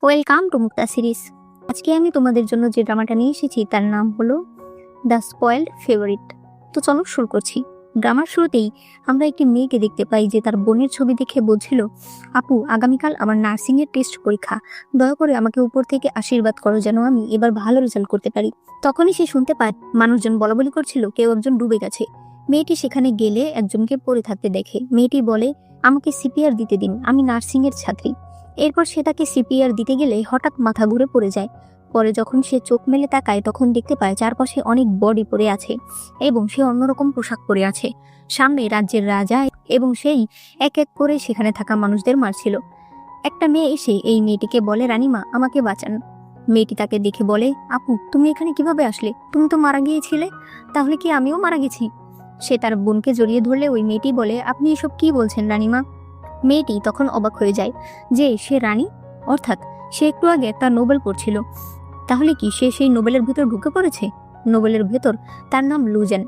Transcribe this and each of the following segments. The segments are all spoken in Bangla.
Welcome to Mukta series. আজকে আমি তোমাদের জন্য যে ড্রামাটা নিয়ে এসেছি তার নাম হলো দ্য স্পয়েলড ফেভারিট। তো চলো শুরু করছি। ড্রামার শুরুতেই আমরা একটি মেয়েকে দেখতে পাই যে তার বোনের ছবি দেখে বলছিল, আপু আগামীকাল আমার নার্সিং এর টেস্ট পরীক্ষা, দয়া করে আমাকে উপর থেকে আশীর্বাদ করো যেন আমি এবার ভালো রেজাল্ট করতে পারি। তখনই সে শুনতে পায় মানুষজন বলাবলি করছিল কেউ একজন ডুবে গেছে। মেয়েটি সেখানে গেলে একজনকে পড়ে থাকতে দেখে। মেয়েটি বলে, আমাকে সিপিআর দিতে দিন, আমি নার্সিং এর ছাত্রী। এরপর সে তাকে সিপিআর দিতে গেলে হঠাৎ মাথা ঘুরে পড়ে যায়। পরে যখন সে চোখ মেলে তাকায় তখন দেখতে পায় চারপাশে অনেক বডি পড়ে আছে এবং সে অন্যরকম পোশাক পরে আছে। সামনে রাজ্যের রাজা এবং সেই এক এক করে সেখানে থাকা মানুষদের মারছিল। একটা মেয়ে এসে এই মেয়েটিকে বলে, রানীমা আমাকে বাঁচান। মেয়েটি তাকে দেখে বলে, আপু তুমি এখানে কিভাবে আসলে? তুমি তো মারা গিয়েছিলে, তাহলে কি আমিও মারা গেছি? সে তার বোনকে জড়িয়ে ধরলে ওই মেয়েটি বলে, আপনি এসব কি বলছেন রানীমা? মেয়েটি তখন অবাক হয়ে যায় যে সে রানী, অর্থাৎ সে একটু আগে একটা নোবেল পড়ছিল। তাহলে কি সে সেই নোবেলের ভেতর ঢুকে পড়েছে? নোবেলের ভেতর তার নাম লুজেন,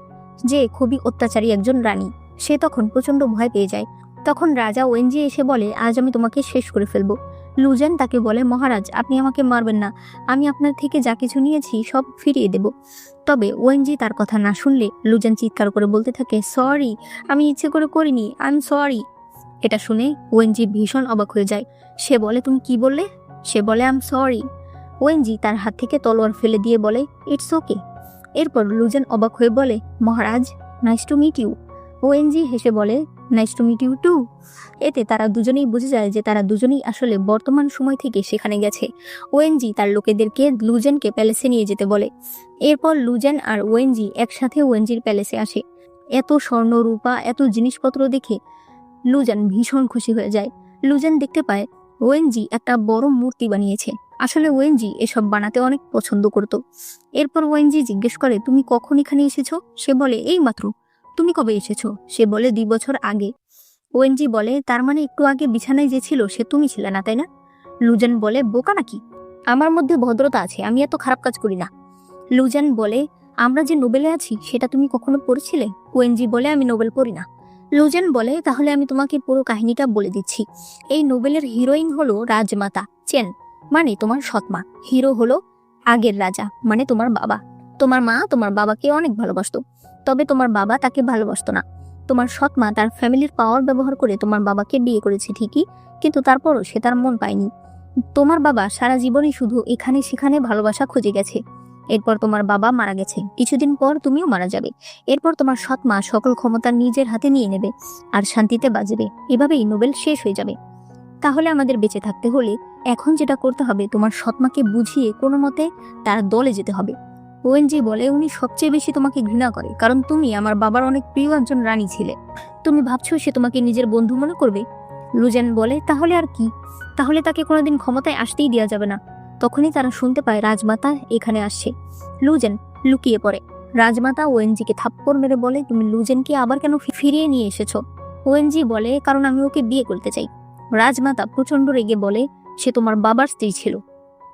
যে খুবই অত্যাচারী একজন রানী। সে তখন প্রচন্ড ভয় পেয়ে যায়। তখন রাজা ওয়েনজি এসে বলে, আজ আমি তোমাকে শেষ করে ফেলবো। লুজেন তাকে বলে, মহারাজ আপনি আমাকে মারবেন না, আমি আপনার থেকে যা কিছু নিয়েছি সব ফিরিয়ে দেব। তবে ওয়েনজি তার কথা না শুনলে লুজেন চিৎকার করে বলতে থাকে, সরি, আমি ইচ্ছে করে করিনি, আই এম সরি। এটা শুনে ওয়েনজি ভীষণ অবাক হয়ে যায়। সে বলে, তুমি কি বললে? সে বলে, আই এম সরি। ওয়েনজি তার হাত থেকে তলোয়ার ফেলে দিয়ে বলে, ইটস ওকে। এরপর লুজেন অবাক হয়ে বলে, Maharaj nice to meet you. ওয়েনজি হেসে বলে, nice to meet you too. এতে তারা দুজনেই বুঝে যায় যে তারা দুজনেই আসলে বর্তমান সময় থেকে সেখানে গেছে। ওয়েনজি তার লোকেদেরকে লুজেনকে প্যালেসে নিয়ে যেতে বলে। এরপর লুজেন আর ওয়েনজি একসাথে ওয়েনজির প্যালেসে আসে। এত স্বর্ণ রূপা এত জিনিসপত্র দেখে লুজেন ভীষণ খুশি হয়ে যায়। লুজেন দেখতে পায় ওয়েনজি একটা বড় মূর্তি বানিয়েছে। আসলে ওয়েনজি এসব বানাতে অনেক পছন্দ করত। এরপর ওয়েনজি জিজ্ঞেস করে, তুমি কখন এখানে এসেছো? সে বলে, এই মাত্র। তুমি কবে এসেছো? সে বলে, 2 বছর আগে। ওয়েনজি বলে, তার মানে একটু আগে বিছানায় যে ছিল সে তুমি ছিলে না, তাই না? লুজেন বলে, বোকা নাকি, আমার মধ্যে ভদ্রতা আছে, আমি এত খারাপ কাজ করি না। লুজেন বলে, আমরা যে নোবেলে আছি সেটা তুমি কখনো পড়েছিলে? ওয়েনজি বলে, আমি নোবেল পড়ি না। লুজেন বলে, তাহলে আমি তোমাকে পুরো কাহিনীটা বলে দিচ্ছি। এই নোবেলের হিরোইন হলো রাজমাতা চেন, মানে তোমার সৎমা। হিরো হলো আগের রাজা, মানে তোমার বাবা। তোমার মা তোমার বাবাকে অনেক ভালোবাসতো, তবে তোমার বাবা তাকে ভালোবাসতো না। তোমার সৎমা তার ফ্যামিলির পাওয়ার ব্যবহার করে তোমার বাবাকে বিয়ে করেছে ঠিকই, কিন্তু তারপরও সে তার মন পায়নি। তোমার বাবা সারা জীবনই শুধু এখানে সেখানে ভালোবাসা খুঁজে গেছে। এরপর তোমার বাবা মারা গেছে, কিছুদিন পর তুমিও মারা যাবে। এরপর তোমার সৎমা সকল ক্ষমতা নিজের হাতে নিয়ে নেবে আর শান্তিতে বাঁচবে। এভাবেই নোবেল শেষ হয়ে যাবে। তাহলে আমাদের বেঁচে থাকতে হলে এখন যেটা করতে হবে, তোমার সৎমাকে বুঝিয়ে কোনো মতে তার দলে যেতে হবে। ওয়েনজি বলে, উনি সবচেয়ে বেশি তোমাকে ঘৃণা করে, কারণ তুমি আমার বাবার অনেক প্রিয় একজন রানী ছিলে। তুমি ভাবছো সে তোমাকে নিজের বন্ধু মনে করবে? লুজেন বলে, তাহলে আর কি, তাহলে তাকে কোনোদিন ক্ষমতায় আসতেই দেওয়া যাবে না। তখনই তারা শুনতে পায় রাজমাতা এখানে আসছে। লুজেন লুকিয়ে পড়ে। রাজমাতা ওয়েনজিকে থাপ্পড় মেরে বলে, তুমি লুজেনকে আবার কেন ফিরিয়ে নিয়ে এসেছো? ওয়েনজি বলে, কারণ আমি ওকে বিয়ে করতে চাই। রাজমাতা প্রচন্ড রেগে বলে, সে তোমার বাবার স্ত্রী ছিল।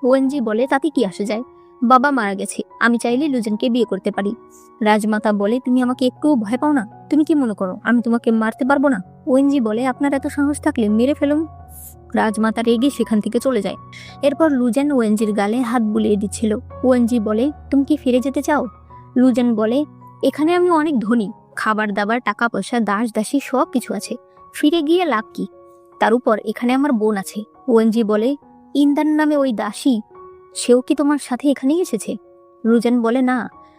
ওয়েনজি বলে, তাতে কি আসে যায়, বাবা মারা গেছে, আমি চাইলে লুজেনকে বিয়ে করতে পারি। রাজমাতা বলে, তুমি আমাকে একটুও ভয় পাও না? তুমি কি মনে করো আমি তোমাকে মারতে পারবো না? ওয়েনজি বলে, আপনার এত সাহস থাকলে মেরে ফেলুন। রাজমাতা রেগে সেখান থেকে চলে যায়। এরপর লুজেন ওয়েনজির গালে হাত বুলিয়ে দিচ্ছিল। ওয়েনজি বলে, তুমি কি ফিরে যেতে চাও? লুজেন বলে, এখানে আমি অনেক ধনী, খাবার দাবার টাকা পয়সা দাস দাসী সব কিছু আছে, ফিরে গিয়ে লাভ কি? তার উপর এখানে আমার বোন আছে। ওয়েনজি বলে, ইন্দান নামে ওই দাসী, সেও কি তোমার সাথে এখানেই এসেছে? লুজেন বলে, না,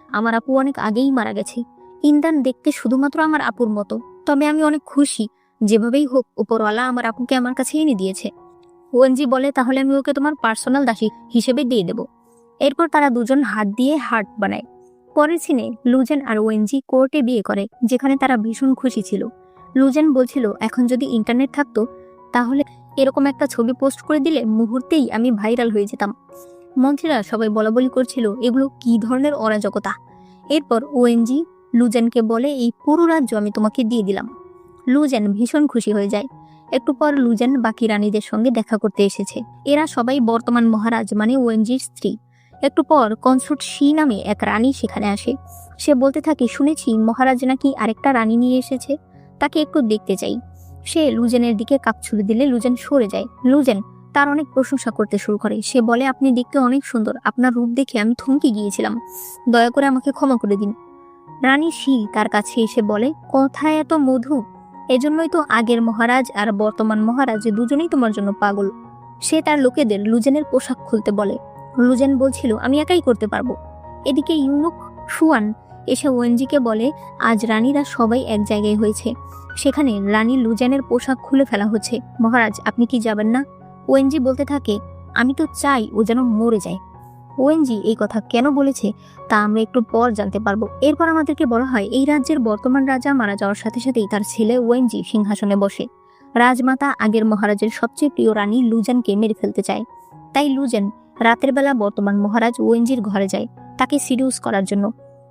আমার আপু অনেক আগেই মারা গেছে। ইন্দান দেখতে শুধুমাত্র আমার আপুর মতো, তবে আমি অনেক খুশি, যেভাবেই হোক উপরওয়ালা আমার আপুকে আমার কাছে এনে দিয়েছে। ওয়েনজি বলে, তাহলে আমি ওকে তোমার পার্সোনাল দাসী হিসেবে দিয়ে দেব। এরপর তারা দুজন হাত দিয়ে হার্ট বানায়। পরের সিনে লুজেন আর ওয়েনজি কোর্টে বিয়ে করে, যেখানে তারা ভীষণ খুশি ছিল। লুজেন বলছিল, এখন যদি ইন্টারনেট থাকতো তাহলে এরকম একটা ছবি পোস্ট করে দিলে মুহূর্তেই আমি ভাইরাল হয়ে যেতাম। মন্ত্রীরা সবাই বলাবলি করছিল, এগুলো কি ধরনের অরাজকতা। এরপর ওয়েনজি লুজেনকে বলে, এই পুরো রাজ্য আমি তোমাকে দিয়ে দিলাম। লুজেন ভীষণ খুশি হয়ে যায়। একটু পর লুজেন বাকি রানীদের সঙ্গে দেখা করতে এসেছে। এরা সবাই বর্তমান মহারাজ মানে ওয়েনজির স্ত্রী। একটু পর কনসোর্ট শি নামে এক রানী সেখানে আসে। সে বলতে থাকে, শুনেছি মহারাজ নাকি আরেকটা রানী নিয়ে এসেছে, তাকে একটু দেখতে চাই। সে লুজেনের দিকে কাপ ছুড়ে দিলে লুজেন সরে যায়। লুজেন তার অনেক প্রশংসা করতে শুরু করে। সে বলে, আপনি দেখতে অনেক সুন্দর, আপনার রূপ দেখে আমি থমকে গিয়েছিলাম, দয়া করে আমাকে ক্ষমা করে দিন। রানী শি তার কাছে এসে বলে, কথায় এত মধু, এজন্যই তো আগের মহারাজ আর বর্তমান মহারাজ দুজনেই তোমার জন্য পাগল। সে তার লোকেদের লুজেনের পোশাক খুলতে বলে। লুজেন বলছিল, আমি একাই করতে পারবো। এদিকে ইউনুক সুয়ান এসে ওয়েনজিকে বলে, আজ রানীরা সবাই এক জায়গায় হয়েছে, সেখানে রানী লুজেনের পোশাক খুলে ফেলা হচ্ছে। মহারাজ, আপনি কি যাবেন না? ওয়েনজি বলতে থাকে, আমি তো চাই ও যেন মরে যায়। ওয়েনজি এই কথা কেন বলেছে তা আমরা একটু পর জানতে পারবো। এরপর আমাদেরকে বলা হয়, এই রাজ্যের বর্তমান রাজা মারা যাওয়ার সাথে সাথেই তার ছেলে ওয়েনজি সিংহাসনে বসে। রাজমাতা আগের মহারাজের সবচেয়ে প্রিয় রানী লুজেনকে মেরে ফেলতে চায়। তাই লুজেন রাতের বেলা বর্তমান মহারাজ ওয়েনজির ঘরে যায় তাকে সিডিউস করার জন্য।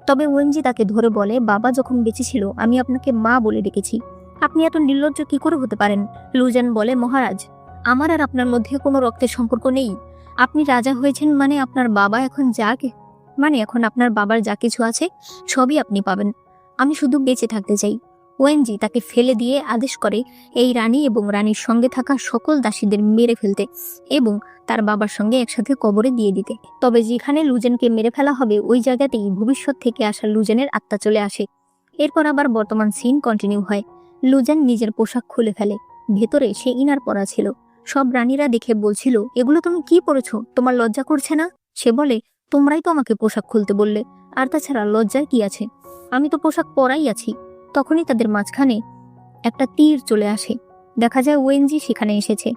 তবে ওয়েনজি তাকে ধরে বলে, বাবা যখন বেঁচে ছিল আমি আপনাকে মা বলে ডেকেছি, আপনি এত নির্লজ্জ কি করে হতে পারেন? লুজেন বলে, মহারাজ, আমার আর আপনার মধ্যে কোনো রক্তের সম্পর্ক নেই। আপনি রাজা হয়েছেন মানে আপনার বাবা এখন এখন আপনার বাবার যা কিছু আছে সবই আপনি পাবেন। আমি শুধু বেঁচে থাকতে চাই। ওয়েনজি তাকে ফেলে দিয়ে আদেশ করে এই রানী এবং রানীর সঙ্গে থাকা সকল দাসীদের মেরে ফেলতে এবং তার বাবার সঙ্গে একসাথে কবরে দিয়ে দিতে। তবে যেখানে লুজেনকে মেরে ফেলা হবে ওই জায়গাতেই ভবিষ্যৎ থেকে আসা লুজেনের আত্মা চলে আসে। এরপর আবার বর্তমান সিন কন্টিনিউ হয়। লুজেন নিজের পোশাক খুলে ফেলে। ভেতরে সে ইনার পরা ছিল। সব রানীরা দেখে বলছিল, এগুলো তুমি কি পরেছো? তোমার লজ্জা করছে না? সে বলে, তোমরাই তো আমাকে পোশাক খুলতে বললে, আর তাছাড়া লজ্জার কি আছে? আমি তো পোশাক পরাই আছি। তখনই তাদের মাঝখানে একটা তীর চলে আসে। দেখা যায় ওয়েনজি সেখানে এসেছে।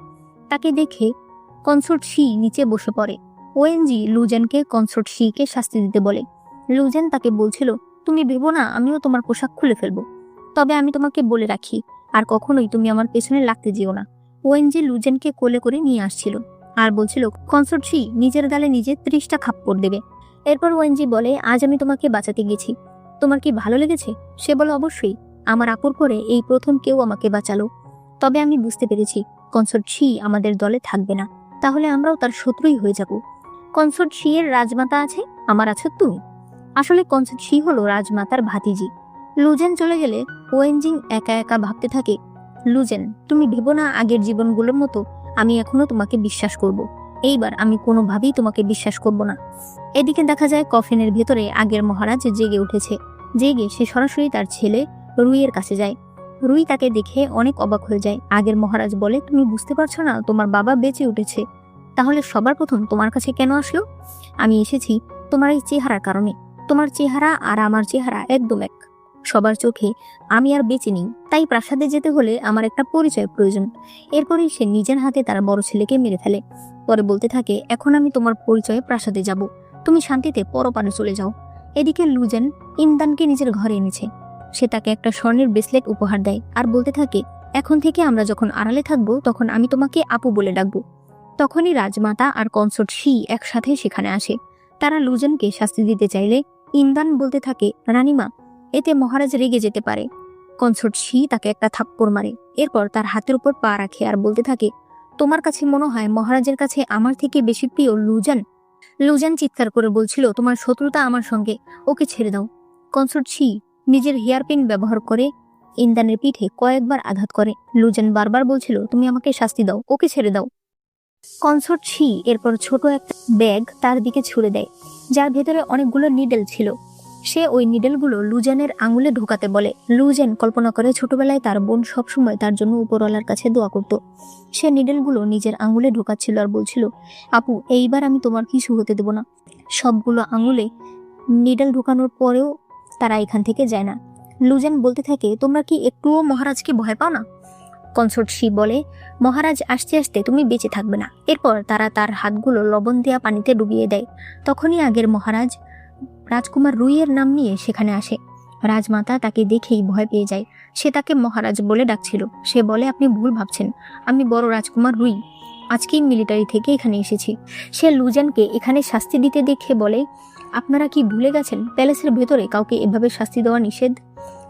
তাকে দেখে কনসোর্ট শি নিচে বসে পড়ে। ওয়েনজি লুজেনকে কনসোর্ট শিকে শাস্তি দিতে বলে। লুজেন তাকে বলছিল, তুমি ভেবো না আমিও তোমার পোশাক খুলে ফেলবো, তবে আমি তোমাকে বলে রাখি আর কখনোই তুমি আমার পেছনে লাগতে যেও না। ওয়েনজি লুজেনকে কোলে করে নিয়ে আসছিল আর বলছিল, কনসোর্ট শি নিজের গালে নিজে 30টা থাপ্পড় দেবে। এরপর ওয়েনজি বলে, আজ আমি তোমাকে বাঁচাতে গেছি, তোমার কি ভালো লেগেছে? সে বলে, অবশ্যই, আমার আপুর পরে এই প্রথম কেউ আমাকে বাঁচালো। তবে আমি বুঝতে পেরেছি কনসোর্ট শি আমাদের দলে থাকবে না, তাহলে আমরাও তার শত্রুই হয়ে যাব। কনসোর্ট শি এর রাজমাতা আছে, আমার আছো তুমি। আসলে কনসোর্ট শি হলো রাজমাতার ভাতিজি। লুজেন চলে গেলে ওয়েনজিং একা একা ভাবতে থাকে, লুজেন, তুমি ভেবো না আগের জীবনগুলোর মতো আমি এখনো তোমাকে বিশ্বাস করব। এইবার আমি কোনোভাবেই তোমাকে বিশ্বাস করব না। এদিকে দেখা যায় কফিনের ভেতরে আগের মহারাজ জেগে উঠেছে। জেগে সে সরাসরি তার ছেলে রুইয়ের কাছে যায়। রুই তাকে দেখে অনেক অবাক হয়ে যায়। আগের মহারাজ বলে, তুমি বুঝতে পারছো না তোমার বাবা বেঁচে উঠেছে? তাহলে সবার প্রথম তোমার কাছে কেন আসলো? আমি এসেছি তোমার এই চেহারার কারণে। তোমার চেহারা আর আমার চেহারা একদম এক। সবার চোখে আমি আর বেঁচে নেই, তাই প্রাসাদে যেতে হলে আমার একটা পরিচয় প্রয়োজন। এরপরেই সে নিজের হাতে তার বড় ছেলেকে মেরে ফেলে। পরে বলতে থাকে, এখন আমি তোমার পরিচয়ে প্রাসাদে যাব, তুমি শান্তিতে পরপারে চলে যাও। এদিকে লুজেন ইন্দানকে নিজের ঘরে এনেছে। সে তাকে একটা স্বর্ণের ব্রেসলেট উপহার দেয় আর বলতে থাকে, এখন থেকে আমরা যখন আড়ালে থাকবো তখন আমি তোমাকে আপু বলে ডাকবো। তখনই রাজমাতা আর কনসোর্ট শি একসাথে সেখানে আসে। তারা লুজেনকে শাস্তি দিতে চাইলে ইন্দান বলতে থাকে, রানীমা, এতে মহারাজ রেগে যেতে পারে। কনসোর্ট শি তাকে একটা থাপ্পড় মারে। এরপর তার হাতের উপর পা রাখে আর বলতে থাকে, তোমার কাছে মনে হয় মহারাজের কাছে আমার থেকে বেশি প্রিয় লুজেন? লুজেন চিৎকার করে বলছিল, তোমার শত্রুতা আমার সঙ্গে, ওকে ছেড়ে দাও। কনসোর্ট শি নিজের হেয়ারপিন ব্যবহার করে ইন্দানের পিঠে কয়েকবার আঘাত করে। লুজেন বারবার বলছিল, তুমি আমাকে শাস্তি দাও, ওকে ছেড়ে দাও। কনসোর্ট শি এরপর ছোট একটা ব্যাগ তার দিকে ছুড়ে দেয়, যার ভেতরে অনেকগুলো নিডেল ছিল। সে ওই নিডেলগুলো লুজেনের আঙুলে ঢোকাতে বলে। লুজেন কল্পনা করে ছোটবেলায় তার বোন সবসময় তার জন্য উপরওয়ালার কাছে দোয়া করত। সে নিডেলগুলো নিজের আঙুলে ঢোকাচ্ছিল আর বলছিল, আপু, এইবার আমি তোমার কিছু হতে দেব না। সবগুলো আঙুলে নিডেল ঢোকানোর পরেও তারা এখান থেকে যায় না। লুজেন বলতে থাকে, তোমরা কি একটুও মহারাজকে ভয় পাও না? কনসোর্ট শি বলে, মহারাজ আসতে আসতে তুমি বেঁচে থাকবে না। এরপর তারা তার হাতগুলো লবণ দেওয়া পানিতে ডুবিয়ে দেয়। তখনই আগের মহারাজ রাজকুমার রুইয়ের নাম নিয়ে সেখানে আসে। রাজমাতা তাকে দেখেই ভয় পেয়ে যায়। সে তাকে মহারাজ বলে ডাকছিল। সে বলে, আপনি ভুল ভাবছেন, আমি বড় রাজকুমার রুই, আজকেই মিলিটারি থেকে এখানে এসেছি। সে লুজেনকে এখানে শাস্তি দিতে দেখে বলে, আপনারা কি ভুলে গেছেন প্যালেসের ভেতরে কাউকে এভাবে শাস্তি দেওয়া নিষেধ?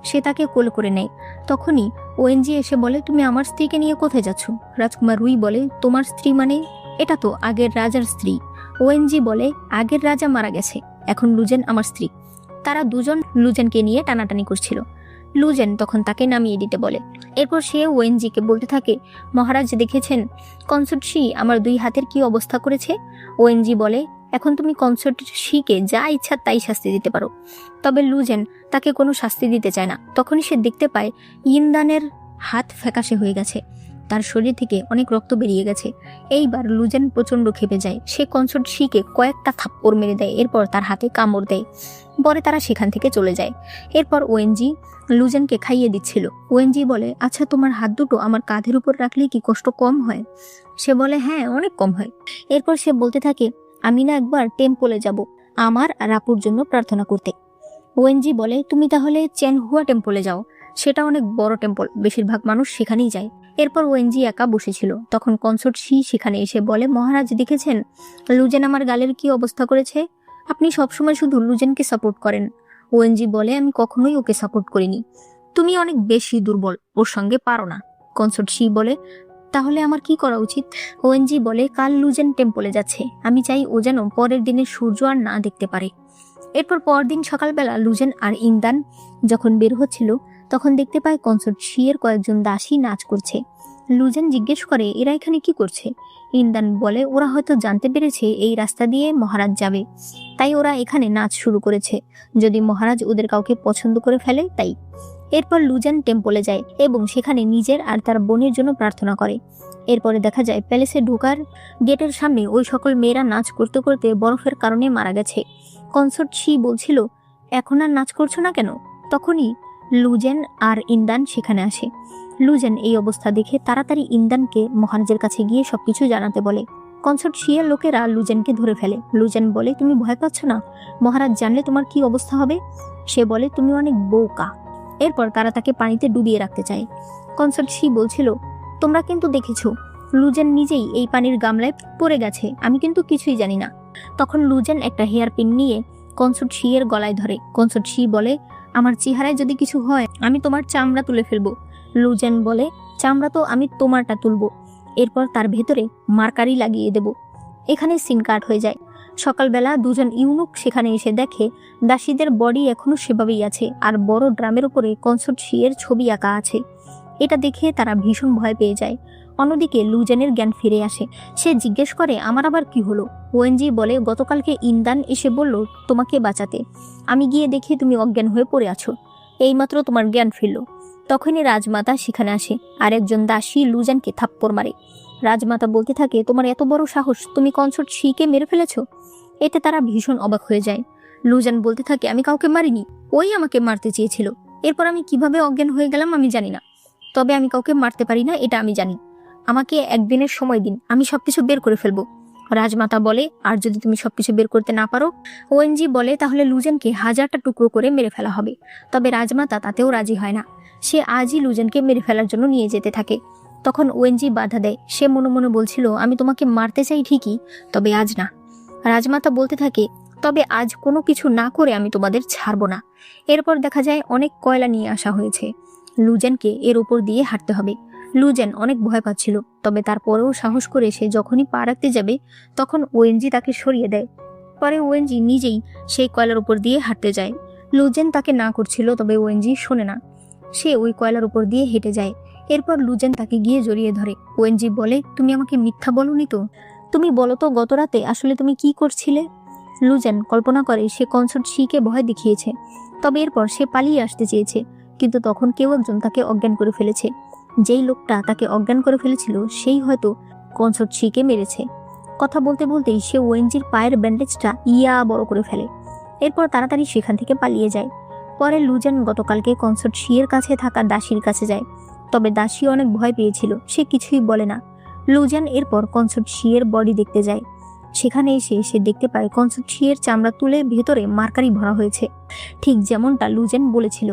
সে তাকে কোল করে নেয়। তখনই ওএনজি এসে বলে, তুমি আমার স্ত্রীকে নিয়ে কোথায় যাচ্ছ? রাজকুমার রুই বলে, তোমার স্ত্রী মানে? এটা তো আগের রাজার স্ত্রী। ওএনজি বলে, আগের রাজা মারা গেছে, এখন লুজেন আমার স্ত্রী। তারা দুজন লুজেনকে নিয়ে টানাটানি করছিল। লুজেন তখন তাকে নামিয়ে দিতে বলে। এরপর সে ওয়েনজিকে বলতে থাকে, মহারাজ দেখেছেন কনসর্ট শি আমার 2 হাতের কি অবস্থা করেছে। ওয়েনজি বলে, এখন তুমি কনসর্ট শিকে যা ইচ্ছা তাই শাস্তি দিতে পারো। তবে লুজেন তাকে কোনো শাস্তি দিতে চায় না। তখনই সে দেখতে পায় ইন্দানের হাত ফ্যাকাশে হয়ে গেছে, তার শরীর থেকে অনেক রক্ত বেরিয়ে গেছে। এইবার লুজেন প্রচন্ড খেপে যায়। সে কনসর্ট শিকে কয়েকটা থাপ্পড় মেরে দেয়, এরপর তার হাতে কামড় দেয়। পরে তারা সেখান থেকে চলে যায়। এরপর ওয়েনজি লুজেনকে খাইয়ে দিচ্ছিল। ওয়েনজি বলে, আচ্ছা তোমার হাত দুটো আমার কাঁধের উপর রাখলে কি কষ্ট কম হয়? সে বলে, হ্যাঁ অনেক কম হয়। এরপর সে বলতে থাকে, আমি না একবার টেম্পলে যাব আমার আর আপুর জন্য প্রার্থনা করতে। ওয়েনজি বলে, তুমি তাহলে চেনহুয়া টেম্পলে যাও, সেটা অনেক বড় টেম্পল, বেশিরভাগ মানুষ সেখানেই যায়। এরপর ওয়েনজি একা বসেছিল। তখন কনসর্ট শি সেখানে এসে বলে, মহারাজ দেখেছেন লুজেন আমার গালের কি অবস্থা করেছে? আপনি সবসময় শুধু লুজেনকে সাপোর্ট করেন। ওয়েনজি বলে, আমি কখনোই ওকে সাপোর্ট করিনি, তুমি অনেক বেশি দুর্বল, ওর সঙ্গে পারো না। কনসর্ট শি বলে, তাহলে আমার কি করা উচিত? ওয়েনজি বলে, কাল লুজেন টেম্পলে যাচ্ছে, আমি চাই ও যেন পরের দিনে সূর্য আর না দেখতে পারে। এরপর পরদিন সকালবেলা লুজেন আর ইন্দান যখন বের হচ্ছিল তখন দেখতে পায় কনসর্ট শি এর কয়েকজন দাসী নাচ করছে। লুজেন জিজ্ঞেস করে, এরা এখানে কি করছে? ইন্দান বলে, ওরা হয়তো জানতে পেরেছে এই রাস্তা দিয়ে মহারাজ যাবে, তাই ওরা এখানে নাচ শুরু করেছে, যদি মহারাজ ওদের কাউকে পছন্দ করে ফেলে তাই। এরপর লুজেন টেম্পলে যায় এবং সেখানে নিজের আর তার বোনের জন্য প্রার্থনা করে। এরপরে দেখা যায় প্যালেসে ঢোকার গেটের সামনে ওই সকল মেয়েরা নাচ করতে করতে বরফের কারণে মারা গেছে। কনসর্ট শি বলছিল, এখন আর নাচ করছো না কেন? তখনই লুজেন আর ইন্দান সেখানে আসে। লুজেন এই অবস্থা দেখে তাড়াতাড়ি ইন্দানকে মহারাজের কাছে গিয়ে সবকিছু জানাতে বলে। কনসর্ট শিয়ের লোকেরা লুজেনকে ধরে ফেলে। লুজেন বলে, তুমি ভয় পাচ্ছ না? মহারাজ জানলে তোমার কি অবস্থা হবে? সে বলে, তুমি অনেক বোকা। এরপর তারা তাকে পানিতে ডুবিয়ে রাখতে চায়। কনসর্ট শি বলছিল, তোমরা কিন্তু দেখেছো লুজেন নিজেই এই পানির গামলায় পড়ে গেছে, আমি কিন্তু কিছুই জানি না। তখন লুজেন একটা হেয়ার পিন নিয়ে কনসর্ট শি এর গলায় ধরে। কনসর্ট শি বলে, আমার চেহারায় যদি কিছু হয় আমি তোমার চামড়া তুলে ফেলবো। লুজেন বলে, চামড়া তো আমি তোমারটা তুলবো, এরপর তার ভেতরে মার্কারি লাগিয়ে দেব। এখানে সিন কাট হয়ে যায়। সকালবেলা দুজন ইউনুক সেখানে এসে দেখে দাসীদের বডি এখনো সেভাবেই আছে আর বড় ড্রামের উপরে কনসর্ট শি এর ছবি আঁকা আছে। এটা দেখে তারা ভীষণ ভয় পেয়ে যায়। অন্যদিকে লুজেনের জ্ঞান ফিরে আসে। সে জিজ্ঞেস করে, আমার আবার কি হলো? ওয়েনজি বলে, গতকালকে ইন্দান এসে বলল তোমাকে বাঁচাতে, আমি গিয়ে দেখি তুমি অজ্ঞান হয়ে পড়ে আছো, এইমাত্র তোমার জ্ঞান ফিরল। তখনই রাজমাতা সেখানে আসে আর একজন দাসী লুজেনকে থাপ্পড় মারে। রাজমাতা বলতে থাকে, তোমার এত বড় সাহস, তুমি কনসর্ট শিকে মেরে ফেলেছো? এতে তারা ভীষণ অবাক হয়ে যায়। লুজেন বলতে থাকে, আমি কাউকে মারিনি, ওই আমাকে মারতে চেয়েছিল, এরপর আমি কিভাবে অজ্ঞান হয়ে গেলাম আমি জানি না, তবে আমি কাউকে মারতে পারি না এটা আমি জানি, আমাকে একদিনের সময় দিন, আমি সবকিছু বের করে ফেলবো। রাজমাতা বলে, আর যদি তুমি সবকিছু বের করতে না পারো? ওএনজি বলে, তাহলে লুজেনকে 1000টা টুকরো করে মেরে ফেলা হবে। তবে রাজমাতা তাতেও রাজি হয় না। সে আজই লুজেনকে মেরে ফেলার জন্য নিয়ে যেতে থাকে। তখন ওএনজি বাধা দেয়। সে মনে মনে বলছিল, আমি তোমাকে মারতে চাই ঠিকই, তবে আজ না। রাজমাতা বলতে থাকে, তবে আজ কোনো কিছু না করে আমি তোমাদের ছাড়বো না। এরপর দেখা যায় অনেক কয়লা নিয়ে আসা হয়েছে। লুজেনকে এর উপর দিয়ে হাঁটতে হবে। লুজেন অনেক ভয় পাচ্ছিল, তবে তারপরেও সাহস করে সে যখনই পা রাখতে যাবে তখন ওএনজি তাকে সরিয়ে দেয়। পরে ওএনজি নিজেই সেই কয়লার উপর দিয়ে হাঁটতে যায়। লুজেন তাকে না করছিল, তবে ওএনজি শোনে না। সে ওই কয়লার উপর দিয়ে হেঁটে যায়। এরপর লুজেন তাকে গিয়ে জড়িয়ে ধরে। ওএনজি বলে, তুমি আমাকে মিথ্যা বলোনি তো? তুমি বলো তো গত রাতে আসলে তুমি কি করছিলে? লুজেন কল্পনা করে সে কনসর্ট শিকে ভয় দেখিয়েছে, তবে এরপর সে পালিয়ে আসতে চেয়েছে, কিন্তু তখন কেউ একজন তাকে অজ্ঞান করে ফেলেছে। যেই লোকটা তাকে অজ্ঞান করে ফেলেছিল সেই হয়তো কনসর্ট শিকে মেরেছে। কথা বলতে বলতেই সে ওএনজির পায়ের ব্যান্ডেজটা বড় করে ফেলে। এরপর তাড়াতাড়ি সেখান থেকে পালিয়ে যায়। পরে লুজেন গতকালকে কনসর্ট শিয়ের কাছে থাকা দাসীর কাছে যায়, তবে দাসী অনেক ভয় পেয়েছিল, সে কিছুই বলে না। লুজেন এরপর কনসর্ট শিয়ের বডি দেখতে যায়। সেখানে এসে সে দেখতে পায় কনসর্ট শিয়ের চামড়া তুলে ভেতরে মার্কারি ভরা হয়েছে, ঠিক যেমনটা লুজেন বলেছিল।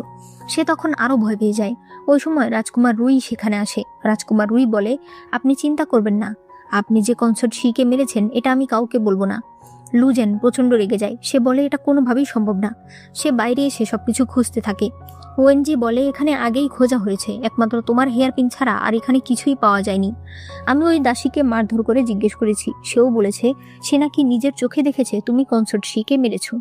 সে তখন আরো ভয় পেয়ে যায়। ওই সময় রাজকুমার রুই সেখানে আসে। রাজকুমার রুই বলে, আপনি চিন্তা করবেন না, আপনি যে কনসর্ট শিকে মেরেছেন এটা আমি কাউকে বলবো না। লুজেন প্রচন্ড রেগে যায়। সে বলে, এটা কোনোভাবেই সম্ভব না। সে বাইরে এসে সবকিছু খুঁজতে থাকে। ওএনজি বলে, এখানে আগেই খোঁজা হয়েছে, একমাত্র তোমার হেয়ার পিন ছাড়া আর এখানে কিছুই পাওয়া যায়নি। আমি ওই দাসীকে মারধর করে জিজ্ঞেস করেছি, সেও বলেছে সে নাকি নিজের চোখে দেখেছে তুমি কনসর্ট শিকে মেরেছো।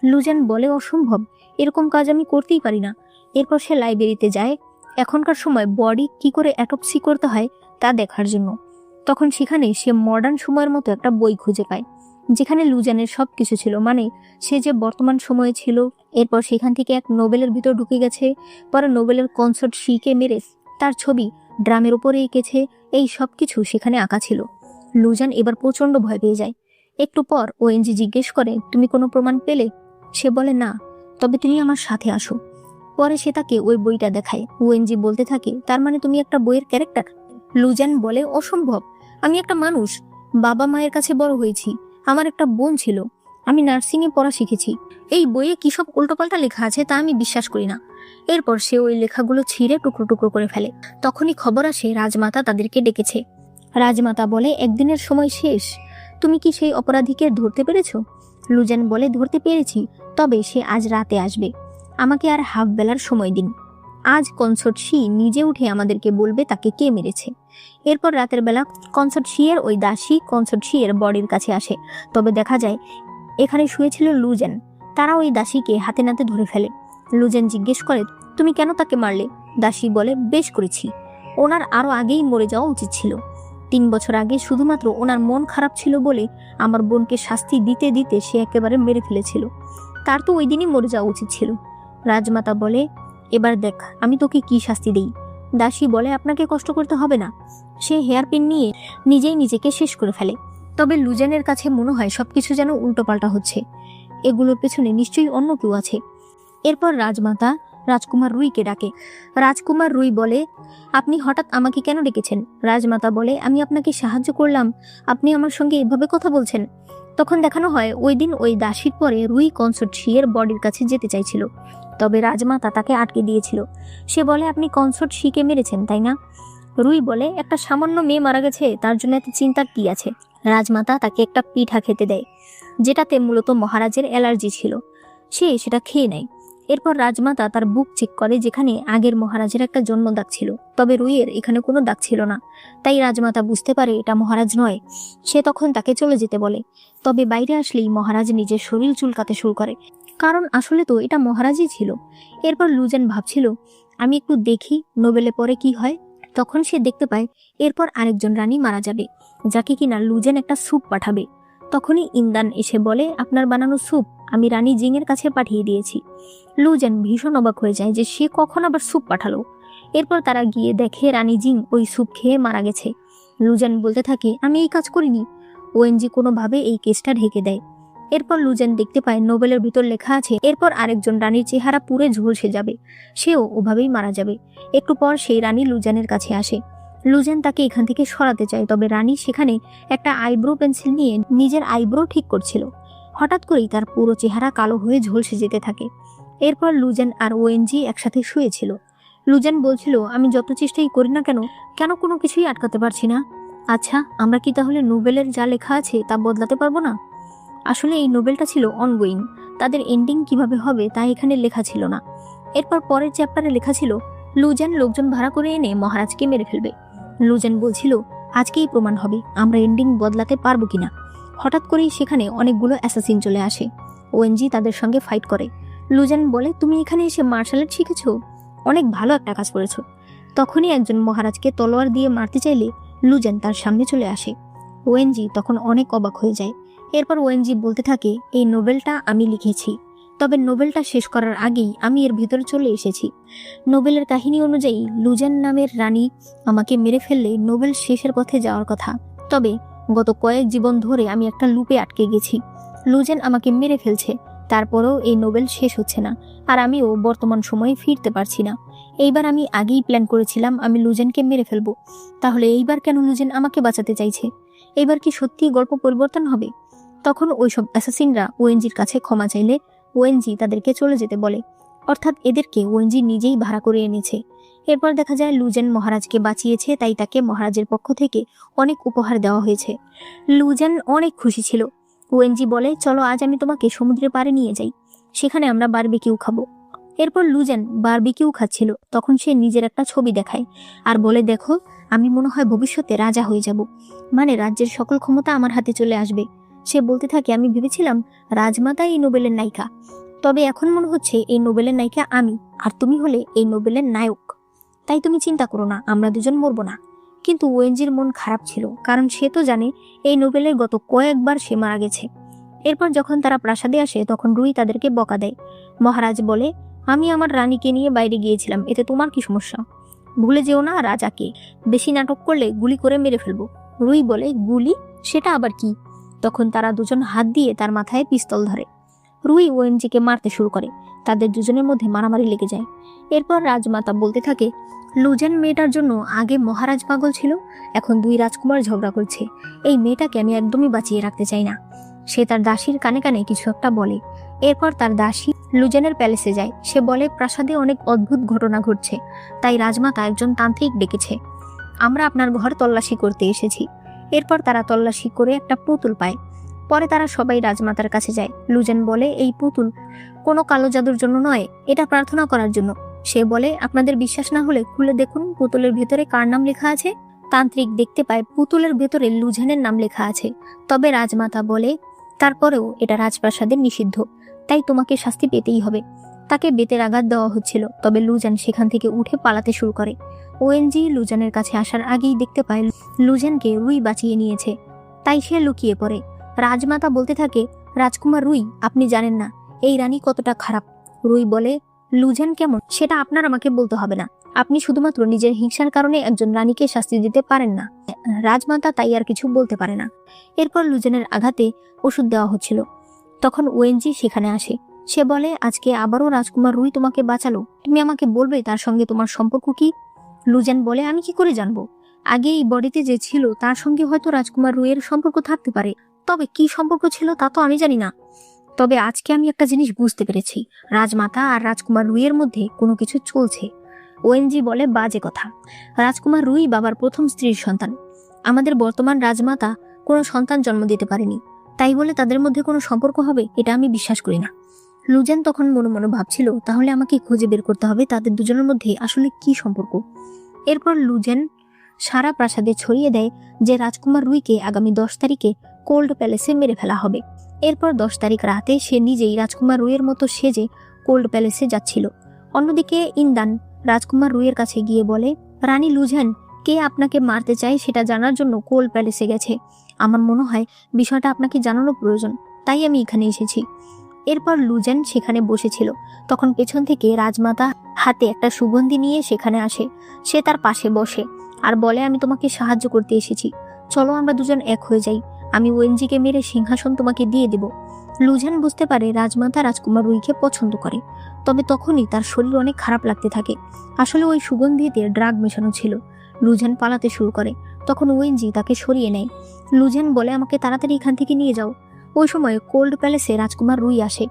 লুজেন বলে, অসম্ভব, এরকম কাজ আমি করতেই পারি না। এরপর সে লাইব্রেরিতে যায় এখনকার সময় বডি কি করে অ্যাটপসি করতে হয় তা দেখার জন্য। তখন সেখানে সে মডার্ন সময়ের মতো একটা বই খুঁজে পায় যেখানে লুজানের সবকিছু ছিল, মানে সে যে বর্তমান সময়ে ছিল। এরপর সেখান থেকে এক নোবেলের ভিতর ঢুকে গেছে, পরে নোবেলের কনসার্ট শিকে মেরে তার ছবি ড্রামের উপরে এঁকেছে। এই সবকিছু সেখানে আঁকা ছিল। লুজান এবার প্রচন্ড ভয় পেয়ে যায়। একটু পর ওএনজি জিজ্ঞেস করে, তুমি কোনো প্রমাণ পেলে? সে বলে না, তবে তুমি আমার সাথে আসো। পরে সে তাকে ওই বইটা দেখায়। ওএনজি বলতে থাকে, তার মানে তুমি একটা বইয়ের ক্যারেক্টার? লুজান বলে, অসম্ভব, আমি একটা মানুষ, বাবা মায়ের কাছে বড় হয়েছি, আমার একটা বোন ছিল, আমি নার্সিং এ পড়া শিখেছি, এই বইয়ে কি সব উল্টোপাল্টা লেখা আছে তা আমি বিশ্বাস করি না। এরপর সে ওই লেখাগুলো ছিঁড়ে টুকরো টুকরো করে ফেলে। তখনই খবর আসে রাজমাতা তাদেরকে ডেকেছে। রাজমাতা বলে, একদিনের সময় শেষ, তুমি কি সেই অপরাধীকে ধরতে পেরেছো? লুজান বলে, ধরতে পেরেছি, তবে সে আজ রাতে আসবে, আমাকে আর হাফ বেলার সময় দিন। আজ কনসার্ট শি নিজে উঠে আমাদেরকে বলবে তাকে কে মেরেছে। এরপর রাতের বেলা কনসার্ট শি এর ওই দাসী কনসার্ট শি এর বডির কাছে আসে, তবে দেখা যায় এখানে শুয়েছিল লুজেন। তারা ওই দাসীকে হাতে নাতে ধরে ফেলে। লুজেন জিজ্ঞেস করে, তুমি কেন তাকে মারলে? দাসী বলে, বেশ করেছি, ওনার আরো আগেই মরে যাওয়া উচিত ছিল। 3 বছর আগে শুধুমাত্র ওনার মন খারাপ ছিল বলে আমার বোনকে শাস্তি দিতে দিতে সে একেবারে মেরে ফেলেছিল, তার তো ওই দিনই মরে যাওয়া উচিত ছিল। রাজমাতা বলে, এবার দেখ আমি তোকে কি শাস্তি দেই। দাসী বলে, আপনাকে কষ্ট করতে হবে না। সে হেয়ারপিন নিয়ে নিজেই নিজেকে শেষ করে ফেলে। তবে লুজেনের কাছে মনে হয় সবকিছু যেন উল্টোপাল্টা হচ্ছে, এগুলোর পেছনে নিশ্চয়ই অন্য কেউ আছে। এরপর রাজমাতা রাজকুমার রুইকে ডাকে। রাজকুমার রুই বলে, আপনি হঠাৎ আমাকে কেন ডেকেছেন? রাজমাতা বলে, আমি আপনাকে সাহায্য করলাম, আপনি আমার সঙ্গে এভাবে কথা বলছেন। তখন দেখানো হয় ওই দিন ওই দাসীর পরে রুই কনসার্ট শি এর বডির কাছে যেতে চাইছিল, তবে রাজমাতা তাকে আটকে দিয়েছিল। সে বলে, আপনি কনসার্ট শিকে মেরেছেন তাই না? রুই বলে, একটা সামান্য মেয়ে মারা গেছে, তার জন্য এত চিন্তার কি আছে? রাজমাতা তাকে একটা পিঠা খেতে দেয় যেটাতে মূলত মহারাজের অ্যালার্জি ছিল। সে সেটা খেয়ে নেয়। এরপর রাজমাতা তার বুক চেক করে, যেখানে আগের মহারাজের একটা জন্ম দাগ ছিল, তবে রুইয়ের এখানে কোনো দাগ ছিল না। তাই রাজমাতা বুঝতে পারে এটা মহারাজ নয়। সে তখন তাকে চলে যেতে বলে, তবে বাইরে আসলেই মহারাজ নিজের শরীর চুলকাতে শুরু করে, কারণ আসলে তো এটা মহারাজই ছিল। এরপর লুজেন ভাবছিল, আমি একটু দেখি নোবেলে পরে কি হয়। তখন সে দেখতে পায় এরপর আরেকজন রানী মারা যাবে, যাকে কিনা লুজেন একটা স্যুপ পাঠাবে। তখনই ইন্দান এসে বলে, আপনার বানানো স্যুপ আমি রানী জিং এর কাছে পাঠিয়ে দিয়েছি। লুজেন ভীষণ অবাক হয়ে যায় যে সে কখন আবার স্যুপ পাঠালো। এরপর তারা গিয়ে দেখে রানী জিং ওই স্যুপ খেয়ে মারা গেছে। লুজেন বলতে থাকে, আমি এই কাজ করিনি। ওএনজি কোনোভাবে এই কেসটা ঢেকে দেয়। এরপর লুজেন দেখতে পায় নোবেলের ভিতর লেখা আছে এরপর আরেকজন রানীর চেহারা পুরে ঝলসে যাবে, সেও ওভাবেই মারা যাবে। একটু পর সেই রানী লুজেনের কাছে আসে। লুজেন তাকে এখান থেকে সরাতে চায়, তবে রানী সেখানে একটা আইব্রো পেন্সিল নিয়ে নিজের আইব্রো ঠিক করছিল। হঠাৎ করেই তার পুরো চেহারা কালো হয়ে ঝলসে যেতে থাকে। এরপর লুজেন আর ওএনজি একসাথে শুয়েছিল। লুজেন বলছিল, আমি যত চেষ্টাই করি না কেন কেন কোনো কিছুই আটকাতে পারছি না। আচ্ছা, আমরা কি তাহলে নোবেলের যা লেখা আছে তা বদলাতে পারবো না? আসলে এই নোবেলটা ছিল অনগোয়িং, তাদের এন্ডিং কিভাবে হবে তা এখানে লেখা ছিল না। এরপর পরের চ্যাপ্টারে লেখা ছিল লুজেন লোকজন ভাড়া করে এনে মহারাজকে মেরে ফেলবে। লুজেন বলছিল, আজকেই প্রমাণ হবে আমরা এন্ডিং বদলাতে পারবো কিনা। হঠাৎ করেই সেখানে অনেকগুলো অ্যাসাসিন চলে আসে। ওএনজি তাদের সঙ্গে ফাইট করে। লুজেন বলে, তুমি এখানে এসে মার্শাল আর্ট শিখেছো, অনেক ভালো একটা কাজ করেছো। তখনই একজন মহারাজকে তলোয়ার দিয়ে মারতে চাইলে লুজেন তার সামনে চলে আসে। ওএনজি তখন অনেক অবাক হয়ে যায়। এরপর ওএনজি বলতে থাকে, এই নোবেলটা আমি লিখেছি, তবে নোবেলটা শেষ করার আগেই আমি এর ভিতরে চলে এসেছি। নোবেলের কাহিনী অনুযায়ী লুজেন নামের রানী আমাকে মেরে ফেললে নোবেল শেষের পথে যাওয়ার কথা, তবে গত কয়েক জীবন ধরে আমি একটা লুপে আটকে গেছি। লুজেন আমাকে মেরে ফেলছে, তারপরেও এই নোবেল শেষ হচ্ছে না, আর আমিও বর্তমান সময়ে ফিরতে পারছি না। এইবার আমি আগেই প্ল্যান করেছিলাম আমি লুজেনকে মেরে ফেলবো, তাহলে এইবার কেন লুজেন আমাকে বাঁচাতে চাইছে? এবার কি সত্যি গল্প পরিবর্তন হবে? তখন ওইসব অ্যাসাসিনরা ওএনজির কাছে ক্ষমা চাইলে ওএনজি তাদেরকে চলে যেতে বলে, অর্থাৎ এদেরকে ওএনজি নিজেই ভাড়া করে এনেছে। এরপর দেখা যায় লুজেন মহারাজকে বাঁচিয়েছে, তাই তাকে মহারাজের পক্ষ থেকে অনেক উপহার দেওয়া হয়েছে। লুজেন অনেক খুশি ছিল। ওএনজি বলে, চলো আজ আমি তোমাকে সমুদ্রের পাড়ে নিয়ে যাই, সেখানে আমরা বারবিকিউ খাবো। এরপর লুজেন বারবিকিউ খাচ্ছিল, তখন সে নিজের একটা ছবি দেখায় আর বলে, দেখো আমি মনে হয় ভবিষ্যতে রাজা হয়ে যাব, মানে রাজ্যের সকল ক্ষমতা আমার হাতে চলে আসবে। সে বলতে থাকে, আমি ভেবেছিলাম রাজমাতা এই নোবেলের নায়িকা, তবে এখন মনে হচ্ছে এই নোবেলের নায়িকা আমি, আর তুমি হলে এই নোবেলের নায়ক। তাই তুমি চিন্তা করো না, আমরা দুজন মরবো না। কিন্তু ওয়েনজির মন খারাপ ছিল, কারণ সে তো জানে এই নোবেলের গত কয়েকবার সে মারা গেছে। এরপর যখন তারা প্রাসাদে আসে তখন রুই তাদেরকে বকা দেয়। মহারাজ বলে, আমি আমার রানীকে নিয়ে বাইরে গিয়েছিলাম, এতে তোমার কি সমস্যা? ভুলে যেও না রাজাকে, বেশি নাটক করলে গুলি করে মেরে ফেলবো। রুই বলে, গুলি? সেটা আবার কি? তখন তারা দুজন হাত দিয়ে তার মাথায় পিস্তল ধরে। রুই ওয়েনজিকে মারতে শুরু করে, তাদের দুজনের মধ্যে মারামারি লেগে যায়। এরপর রাজমাতা বলতে থাকে, লুজেন মেয়েটার জন্য আগে মহারাজ পাগল ছিল, এখন দুই রাজকুমার ঝগড়া করছে। এই মেয়েটাকে আমি একদমই বাঁচিয়ে রাখতে চাই না। সে তার দাসীর কানে কানে কিছু একটা বলে। এরপর তার দাসী লুজেনের প্যালেসে যায়। সে বলে, প্রাসাদে অনেক অদ্ভুত ঘটনা ঘটছে, তাই রাজমাতা একজন তান্ত্রিক ডেকেছে। আমরা আপনার ঘর তল্লাশি করতে এসেছি। এরপর তারা তল্লাশি করে একটা পুতুল পায়। পরে তারা সবাই রাজমাতার কাছে যায়। লুজেন বলে, এই পুতুল কোনো কালো জাদুর জন্য নয়, এটা প্রার্থনা করার জন্য। সে বলে, আপনাদের বিশ্বাস না হলে খুলে দেখুন পুতুলের ভেতরে কার নাম লেখা আছে। তান্ত্রিক দেখতে পায় পুতুলের ভেতরে লুজেনের নাম লেখা আছে। তবে রাজমাতা বলে, তারপরেও এটা রাজপ্রাসাদের নিষিদ্ধ, তাই তোমাকে শাস্তি পেতেই হবে। তাকে বেতের আঘাত দেওয়া হচ্ছিল, তবে লুজেন সেখান থেকে উঠে পালাতে শুরু করে। ওএনজি লুজেনের কাছে আসার আগেই দেখতে পায় লুজেনকে রুই বাঁচিয়ে নিয়েছে, তাই সে লুকিয়ে পড়ে। রাজমাতা বলতে থাকে, রাজকুমার রুই, আপনি জানেন না এই রানী কতটা খারাপ। রুই বলে, লুজেন কেমন সেটা আপনার আমাকে বলতে হবে না, আপনি শুধুমাত্র নিজের হিংসার কারণে একজন রানীকে শাস্তি দিতে পারেন না। রাজমাতা তাই আর কিছু বলতে পারে না। এরপর লুজেনের আঘাতে ওষুধ দেওয়া হচ্ছিল, তখন ওএনজি সেখানে আসে। সে বলে, আজকে আবারও রাজকুমার রুই তোমাকে বাঁচালো, তুমি আমাকে বলবে তার সঙ্গে তোমার সম্পর্ক কি? লুজেন বলে, আমি কি করে জানবো? আগে এই বডিতে যে ছিল তার সঙ্গে হয়তো রাজকুমার রুইয়ের সম্পর্ক থাকতে পারে, তবে কি সম্পর্ক ছিল তা তো আমি জানি না। তবে আজকে আমি একটা জিনিস বুঝতে পেরেছি, রাজমাতা আর রাজকুমার রুইয়ের মধ্যে কোনো কিছু চলছে। ওএনজি বলে, বাজে কথা। রাজকুমার রুই বাবার প্রথম স্ত্রীর সন্তান। আমাদের বর্তমান রাজমাতা কোনো সন্তান জন্ম দিতে পারেনি, তাই বলে তাদের মধ্যে কোনো সম্পর্ক হবে এটা আমি বিশ্বাস করি না। লুজেন তখন মনে মনে ভাবছিল, তাহলে আমাকে খুঁজে বের করতে হবে তাদের দুজনের মধ্যে আসলে কি সম্পর্ক। এরপর লুজেন সারা প্রাসাদে ছড়িয়ে দেয় যে রাজকুমার রুইকে আগামী 10 তারিখে কোল্ড প্যালেসে মেরে ফেলা হবে। এরপর 10 তারিখ রাতে সে নিজেই রাজকুমার রুইয়ের মতো সেজে কোল্ড প্যালেসে যাচ্ছিল। অন্যদিকে ইন্দান রাজকুমার রুইয়ের কাছে গিয়ে বলে, রানী লুজেন কে আপনাকে মারতে চায় সেটা জানার জন্য কোল্ড প্যালেসে গেছে। আমার মনে হয় বিষয়টা আপনাকে জানানো প্রয়োজন, তাই আমি এখানে এসেছি। এরপর লুজেন সেখানে বসেছিল, তখন পেছন থেকে রাজমাতা হাতে একটা সুগন্ধি নিয়ে সেখানে আসে। সে তার পাশে বসে আর বলে, আমি তোমাকে সাহায্য করতে এসেছি, চলো আমরা দুজন এক হয়ে যাই, আমি ওয়েনজিকে মেরে সিংহাসন তোমাকে দিয়ে দেব। লুজেন বুঝতে পারে রাজমাতা রাজকুমার রুইকে পছন্দ করে, তবে তখনই তার শরীর অনেক খারাপ লাগতে থাকে। আসলে ওই সুগন্ধিতে ড্রাগ মেশানো ছিল। লুজেন পালাতে শুরু করে, তখন ওয়েনজি তাকে সরিয়ে নেয়। লুজেন বলে, আমাকে তাড়াতাড়ি এখান থেকে নিয়ে যাও। ওই সময় কোল্ড প্যালেসে রাজকুমার রুই আসে।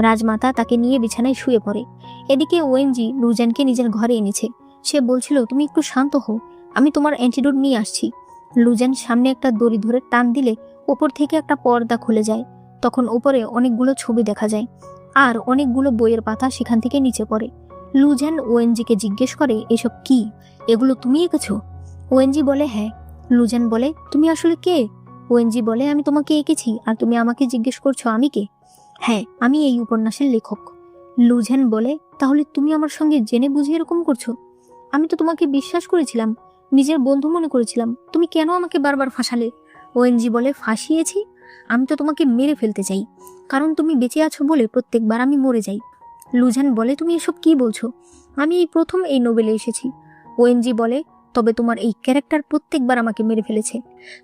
রাজমাতা তাকে নিয়ে বিছানায় শুয়ে পড়ে। এদিকে ওয়েনজি লুজেনকে নিজের ঘরে এনেছে। সে বলছিল, তুমি একটু শান্ত হও, আমি তোমার অ্যান্টিডোট নিয়ে আসছি। লুজেন সামনে একটা দড়ি ধরে টান দিলে ওপর থেকে একটা পর্দা খুলে যায়। তখন ওপরে অনেকগুলো ছবি দেখা যায় আর অনেকগুলো বইয়ের পাতা সেখান থেকে নিচে পড়ে। লুজেন ওএনজিকে জিজ্ঞেস করে, এসব কি? এগুলো তুমি এঁকেছো? ওএনজি বলে, হ্যাঁ। লুজেন বলে, তুমি আসলে কে? ওএনজি বলে, আমি তোমাকে এঁকেছি আর তুমি আমাকে জিজ্ঞেস করছো আমি কে? হ্যাঁ, আমি এই উপন্যাসের লেখক। লুজেন বলে, তাহলে তুমি আমার সঙ্গে জেনে বুঝে এরকম করছো? আমি তো তোমাকে বিশ্বাস করেছিলাম, নিজের বন্ধু মনে করেছিলাম, তুমি কেন আমাকে বারবার ফাঁসালে? ওএনজি বলে, ফাঁসিয়েছি? আমি তো তোমাকে মেরে ফেলতে চাই, কারণ তুমি বেঁচে আছো বলে প্রত্যেকবার আমি মরে যাই। লুজেন বলে, তুমি এসব কি বলছো? আমি এই প্রথম এই নোবেলে এসেছি। ওএনজি বলে, তবে তোমার এই ক্যারেক্টার প্রত্যেকবার আমাকে মেরে ফেলেছে।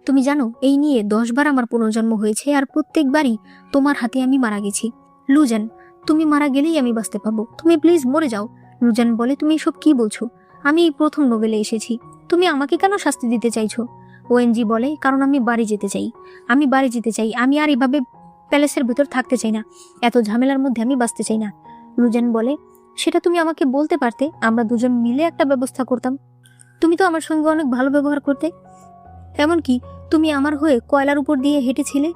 তুমি জানো এই নিয়ে 10 বার আমার পুনর্জন্ম হয়েছে আর প্রত্যেকবারই তোমার হাতে আমি মারা গেছি। লুজেন, তুমি মারা গেলেই আমি বাঁচতে পাবো, তুমি প্লিজ মরে যাও। লুজেন বলে, তুমি এসব কি বলছো? আমি এই প্রথম নোবেলে এসেছি, তুমি আমাকে কেন শাস্তি দিতে চাইছো? ওএনজি বলে, কারণ আমি বাড়ি যেতে চাই, আমি বাড়ি যেতে চাই, আমি আর এভাবে প্যালেসের ভেতর থাকতে চাই না, এত ঝামেলার মধ্যে আমি বাঁচতে চাই না। লুজেন বলে, সেটা তুমি আমাকে বলতে পারতে, আমরা দুজন মিলে একটা ব্যবস্থা করতাম। তুমি তো আমার সঙ্গে অনেক ভালো ব্যবহার করতে, এমনকি তুমি আমার হয়ে কয়লার উপর দিয়ে হেঁটেছিলে।